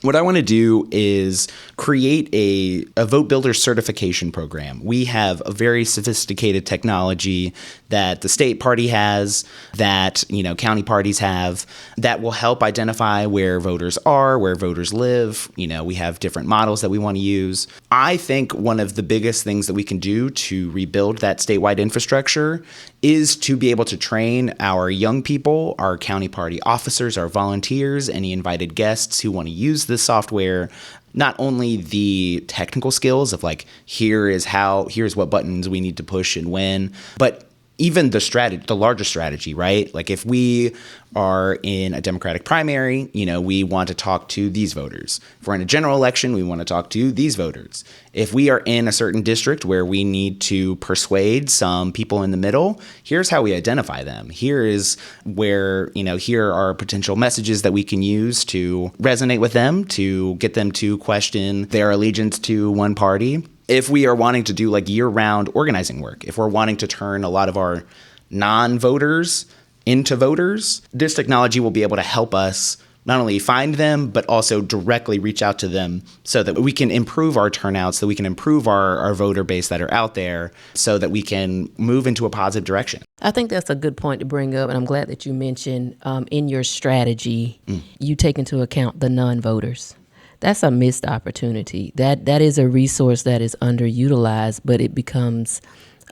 A: What I want to do do is create a vote builder certification program. We have a very sophisticated technology that the state party has, that county parties have, that will help identify where voters are, where voters live. We have different models that we want to use. I think one of the biggest things that we can do to rebuild that statewide infrastructure is to be able to train our young people, our county party officers, our volunteers, any invited guests who want to use this software, not only the technical skills of here's what buttons we need to push and when, but even the larger strategy, right? Like if we are in a Democratic primary, we want to talk to these voters. If we're in a general election, we want to talk to these voters. If we are in a certain district where we need to persuade some people in the middle, here's how we identify them. Here is where, here are potential messages that we can use to resonate with them, to get them to question their allegiance to one party. If we are wanting to do year-round organizing work, if we're wanting to turn a lot of our non-voters into voters, this technology will be able to help us not only find them, but also directly reach out to them so that we can improve our turnout, so we can improve our voter base that are out there, so that we can move into a positive direction.
C: I think that's a good point to bring up, and I'm glad that you mentioned in your strategy, you take into account the non-voters. That's a missed opportunity. That is a resource that is underutilized, but it becomes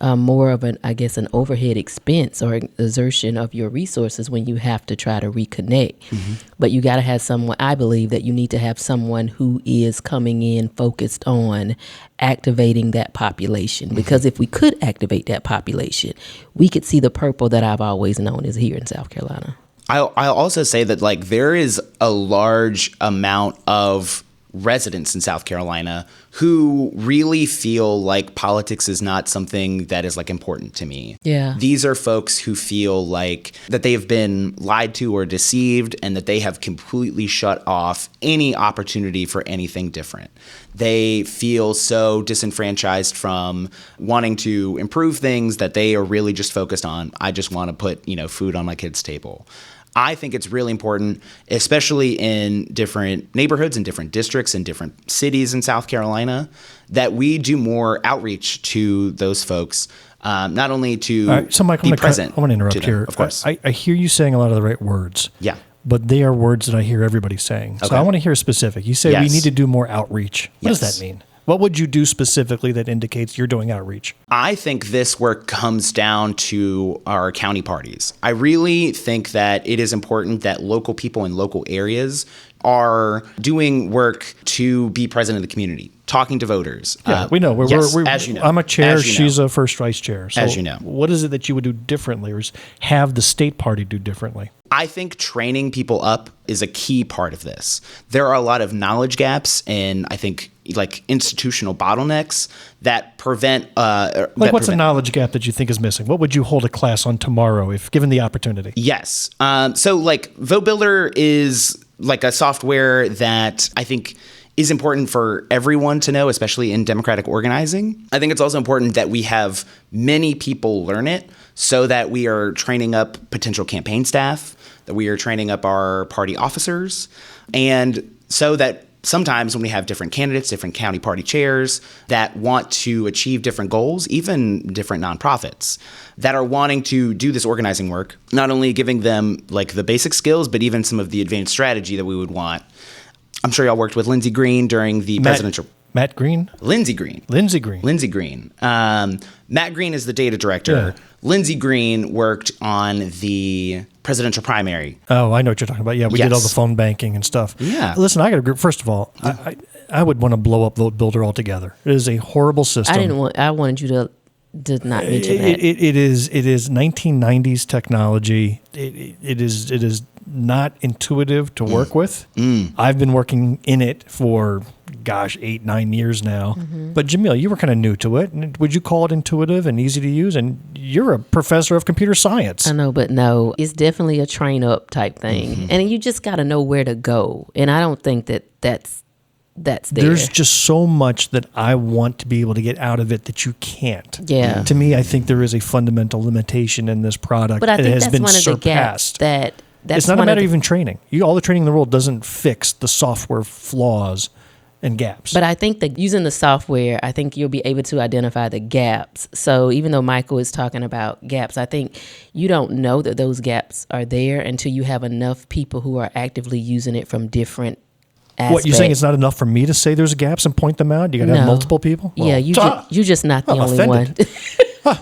C: more of an overhead expense or exertion of your resources when you have to try to reconnect. But you got to have someone, I believe that you need to have someone who is coming in focused on activating that population. Because if we could activate that population, we could see the purple that I've always known is here in South Carolina.
A: I'll also say that there is a large amount of residents in South Carolina who really feel like politics is not something that is important to me.
C: Yeah.
A: These are folks who feel like that they have been lied to or deceived and that they have completely shut off any opportunity for anything different. They feel so disenfranchised from wanting to improve things that they are really just focused on, I just want to put, food on my kid's table. I think it's really important, especially in different neighborhoods and different districts and different cities in South Carolina, that we do more outreach to those folks, not only to
B: so Mike,
A: be present.
B: I want to interrupt here.
A: Of course.
B: I hear you saying a lot of the right words.
A: Yeah.
B: But they are words that I hear everybody saying. So
A: Okay.
B: I want to hear specific. You say we need to do more outreach. What does
A: Yes.
B: that mean? What would you do specifically that indicates you're doing outreach?
A: I think this work comes down to our county parties. I really think that it is important that local people in local areas are doing work to be present in the community, talking to voters.
B: Yeah, we know.
A: As you know.
B: I'm a chair.
A: As you know.
B: She's a first vice chair. So
A: As you know.
B: What is it that you would do differently or have the state party do differently?
A: I think training people up is a key part of this. There are a lot of knowledge gaps and I think institutional bottlenecks that prevent.
B: What's a knowledge gap that you think is missing? What would you hold a class on tomorrow if given the opportunity?
A: Yes. So Vote Builder is a software that I think is important for everyone to know, especially in democratic organizing. I think it's also important that we have many people learn it so that we are training up potential campaign staff, that we are training up our party officers, and so that sometimes when we have different candidates, different county party chairs that want to achieve different goals, even different nonprofits that are wanting to do this organizing work, not only giving them the basic skills, but even some of the advanced strategy that we would want. I'm sure y'all worked with Lindsey Green during the presidential.
B: Matt Green?
A: Lindsey Green.
B: Lindsey Green.
A: Lindsey Green. Matt Green is the data director. Yeah. Lindsey Green worked on the presidential primary.
B: Oh, I know what you're talking about. Yeah, we did all the phone banking and stuff.
A: Yeah.
B: Listen, I got to agree. First of all, I would want to blow up Vote Builder altogether. It is a horrible system.
C: I wanted you to not mention that.
B: It is 1990s technology. It is not intuitive to work with. I've been working in it for 8-9 years now. But Jamil, you were kind of new to it. Would you call it intuitive and easy to use? And you're a professor of computer science.
C: I know, but no, it's definitely a train up type thing. And you just got to know where to go. And I don't think that's there.
B: There's just so much that I want to be able to get out of it that you can't.
C: Yeah.
B: To me, I think there is a fundamental limitation in this product.
C: But I think
B: has
C: that's
B: been
C: one of
B: surpassed.
C: the gaps that's
B: it's not a
C: one
B: matter
C: of
B: even training. All the training in the world doesn't fix the software flaws and gaps.
C: But I think that using the software, I think you'll be able to identify the gaps. So even though Michael is talking about gaps, I think you don't know that those gaps are there until you have enough people who are actively using it from different aspects.
B: What, you're saying it's not enough for me to say there's gaps and point them out? You got to have multiple people?
C: Yeah, you're just not the
B: I'm
C: only
B: offended.
C: one.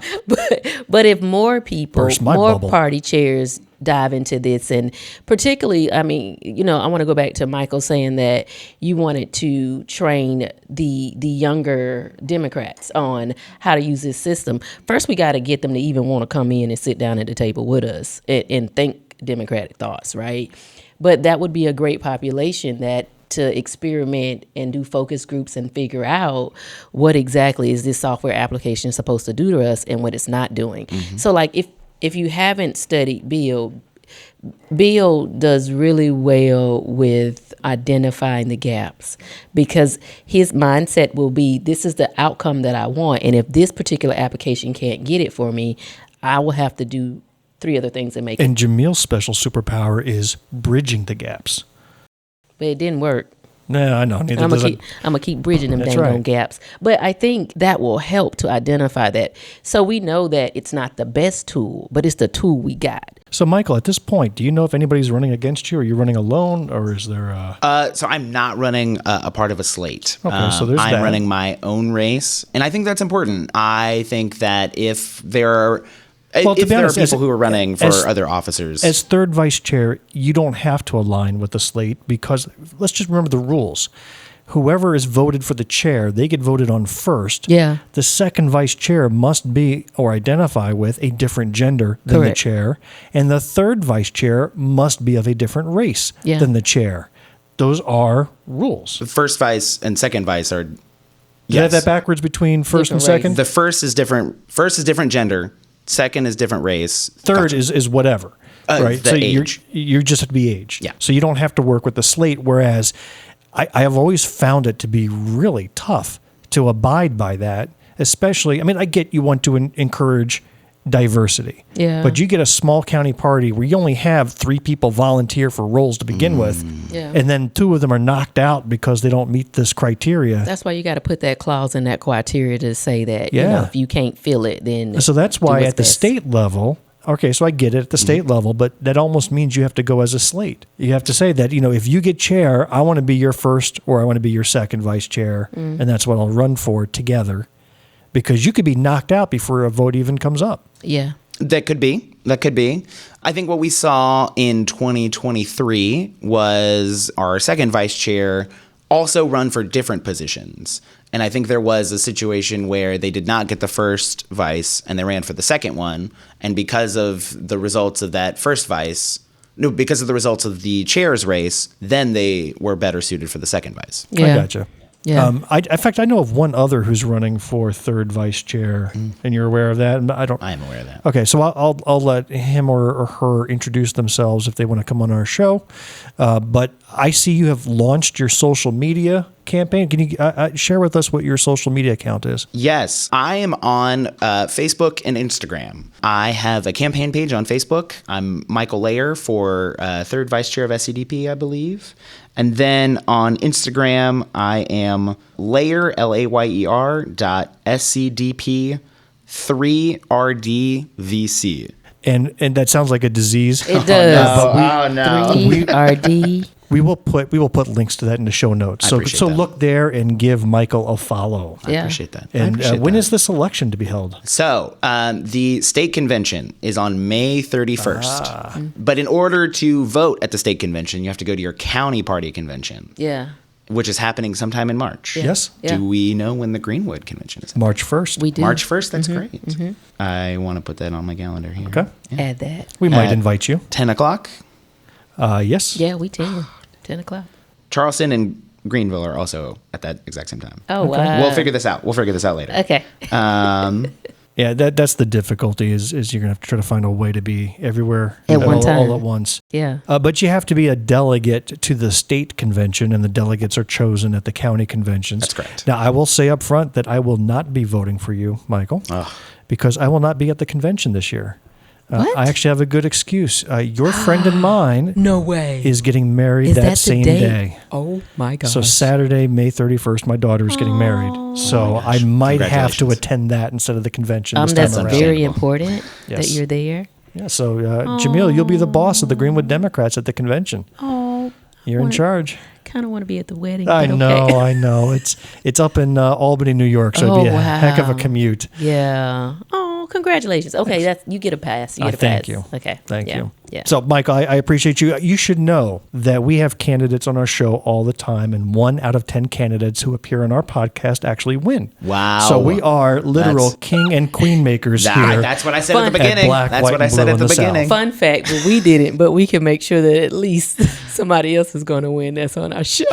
C: But if more people,
B: Burst my
C: more
B: bubble.
C: party chairs dive into this, and particularly, I mean, I want to go back to Michael saying that you wanted to train the younger Democrats on how to use this system. First, we got to get them to even want to come in and sit down at the table with us and think Democratic thoughts, right? But that would be a great population that to experiment and do focus groups and figure out what exactly is this software application supposed to do to us and what it's not doing. So like if you haven't studied Bill does really well with identifying the gaps because his mindset will be, this is the outcome that I want. And if this particular application can't get it for me, I will have to do 3 other things and make it.
B: And Jamil's special superpower is bridging the gaps.
C: But it didn't work.
B: No, I know.
C: I'm gonna keep bridging them
B: That's
C: dang on
B: right.
C: gaps. But I think that will help to identify that. So we know that it's not the best tool, but it's the tool we got.
B: So, Michael, at this point, do you know if anybody's running against you? Are you running alone, or is there
A: So I'm not running a part of a slate.
B: Okay, so there's
A: I'm
B: that.
A: running my own race, and I think that's important. I think that if there are
B: Well, to
A: if
B: be
A: there
B: honest,
A: are people
B: as-
A: who are running for
B: as-
A: other officers,
B: As third vice chair, you don't have to align with the slate because let's just remember the rules. Whoever is voted for the chair, they get voted on first.
C: Yeah.
B: The second vice chair must be or identify with a different gender than
C: Correct.
B: the chair. And the third vice chair must be of a different race
C: Yeah.
B: than the chair. Those are rules.
A: the first vice and second vice are.
B: Do you have that backwards between first and second?
A: The first is different. First is different gender. Second is different race.
B: Third is whatever, right?
A: the
B: So
A: age.
B: you just have to be aged.
A: Yeah.
B: So you don't have to work with the slate. Whereas I have always found it to be really tough to abide by that. Especially, I mean, I get you want to encourage diversity.
C: Yeah.
B: But you get a small county party where you only have 3 people volunteer for roles to begin with,
C: Yeah.
B: and then 2 of them are knocked out because they don't meet this criteria.
C: That's why you got to put that clause in that criteria to say that,
B: Yeah.
C: if you can't fill it, then.
B: So that's
C: do
B: why
C: what's
B: at the
C: best.
B: state level, okay, so I get it at the state level, but that almost means you have to go as a slate. You have to say that, if you get chair, I want to be your first or I want to be your second vice chair, and that's what I'll run for together. Because you could be knocked out before a vote even comes up.
C: Yeah.
A: That could be. I think what we saw in 2023 was our second vice chair also run for different positions. And I think there was a situation where they did not get the first vice and they ran for the second one. And because of the results of that first vice, because of the results of the chair's race, then they were better suited for the second vice.
B: I gotcha.
C: Yeah.
B: In fact, I know of one other who's running for third vice chair, and you're aware of that. And I am
A: aware of that.
B: Okay, so I'll let him or her introduce themselves if they want to come on our show. But I see you have launched your social media campaign. Can you share with us what your social media account is?
A: Yes, I am on Facebook and Instagram. I have a campaign page on Facebook. I'm Michael Layer for third vice chair of SCDP, I believe. And then on Instagram, I am Layer, Layer .scdp 3RDVC.
B: And that sounds like a disease.
C: It does.
A: Oh, no.
C: 3RD.
B: We will put links to that in the show notes.
A: I
B: So
A: appreciate that.
B: look there and give Michael a follow.
A: I appreciate that.
B: And when is this election to be held?
A: So the state convention is on May 31st. But in order to vote at the state convention, you have to go to your county party convention.
C: Yeah.
A: Which is happening sometime in March.
C: Yeah. Yes. Yeah.
A: Do we know when the Greenwood convention is?
B: March 1st.
C: We do.
A: March 1st? That's great. I want to put that on my calendar here.
B: Okay.
C: Add that.
B: We might
A: At
B: invite you.
A: 10 o'clock?
B: Yes.
C: Yeah, we 10 o'clock.
A: Charleston and Greenville are also at that exact same time.
C: Oh, wow.
A: We'll figure this out. later.
C: Okay.
B: Yeah, that's the difficulty is you're going to have to try to find a way to be everywhere
C: At one time.
B: all at once.
C: Yeah.
B: But you have to be a delegate to the state convention, and the delegates are chosen at the county conventions.
A: That's correct.
B: Now, I will say up front that I will not be voting for you, Michael, because I will not be at the convention this year.
C: What?
B: I actually have a good excuse. Your friend and mine
C: No way.
B: is getting married
C: Is
B: that
C: that
B: same
C: today?
B: day.
C: Oh my gosh.
B: So Saturday, May 31st, my daughter is getting married. So I might have to attend that instead of the convention this time
C: That's
B: around.
C: very important that
B: Yes.
C: you're there.
B: Yeah, so Jamil, you'll be the boss of the Greenwood Democrats at the convention.
C: Oh,
B: You're in charge.
C: Kind of want to be at the wedding.
B: I
C: but
B: know,
C: okay.
B: I know. It's up in Albany, New York, so it'd be a heck of a commute.
C: Yeah. Oh, congratulations. Okay, you get a pass. You get a
B: Thank
C: pass.
B: you.
C: Okay.
B: Thank
C: Yeah.
B: you.
C: Yeah.
B: So, Michael, I appreciate you. You should know that we have candidates on our show all the time, and 1 out of 10 candidates who appear on our podcast actually win.
A: Wow.
B: So we are literal king and queen makers here.
A: That's what I said at the beginning.
B: Black,
A: That's
B: White,
A: what I
B: and
A: said
B: Blue
A: at
B: in
A: the beginning.
C: Fun fact, but we didn't, but we can make sure that at least somebody else is going to win that's on our show.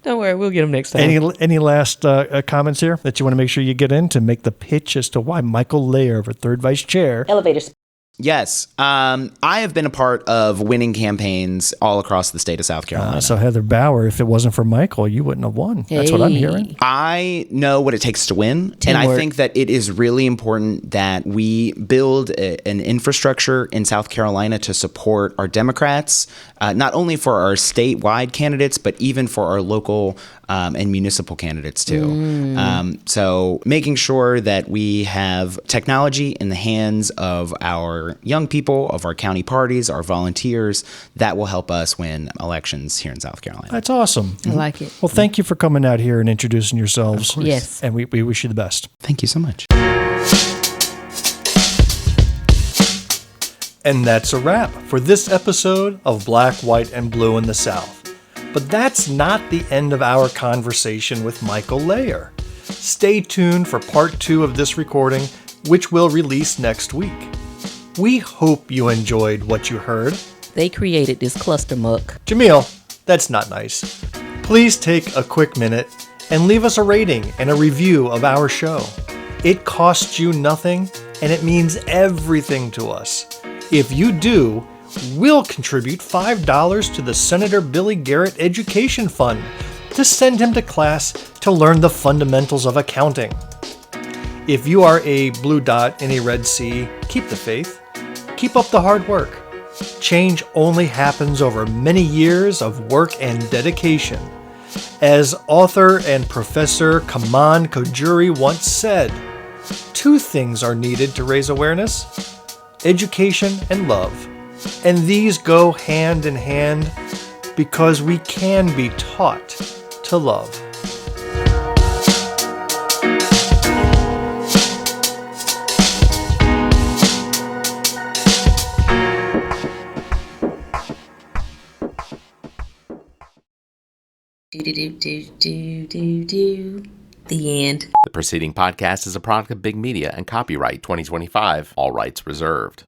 C: Don't worry, we'll get them next time.
B: Any last comments here that you want to make sure you get in to make the pitch as to why Michael Layer for third vice chair?
C: Elevators.
A: Yes. I have been a part of winning campaigns all across the state of South Carolina.
B: So Heather Bauer, if it wasn't for Michael, you wouldn't have won. That's what I'm hearing.
A: I know what it takes to win. And I think that it is really important that we build an infrastructure in South Carolina to support our Democrats, not only for our statewide candidates, but even for our local and municipal candidates too. So making sure that we have technology in the hands of our young people, of our county parties, our volunteers, that will help us win elections here in South Carolina.
B: That's awesome.
C: I like it.
B: Well, thank you for coming out here and introducing yourselves.
C: Yes.
B: And we wish you the best.
A: Thank you so much.
B: And that's a wrap for this episode of Black, White, and Blue in the South. But that's not the end of our conversation with Michael Layer. Stay tuned for part 2 of this recording, which will release next week. We hope you enjoyed what you heard.
C: They created this Clustermuck.
B: Jamil, that's not nice. Please take a quick minute and leave us a rating and a review of our show. It costs you nothing, and it means everything to us. If you do, we'll contribute $5 to the Senator Billy Garrett Education Fund to send him to class to learn the fundamentals of accounting. If you are a blue dot in a red sea, keep the faith. Keep up the hard work. Change only happens over many years of work and dedication. As author and professor Kaman Kojuri once said, 2 things are needed to raise awareness: education and love. And these go hand in hand because we can be taught to love.
C: The end.
S: The preceding podcast is a product of Big Media and copyright 2025, all rights reserved.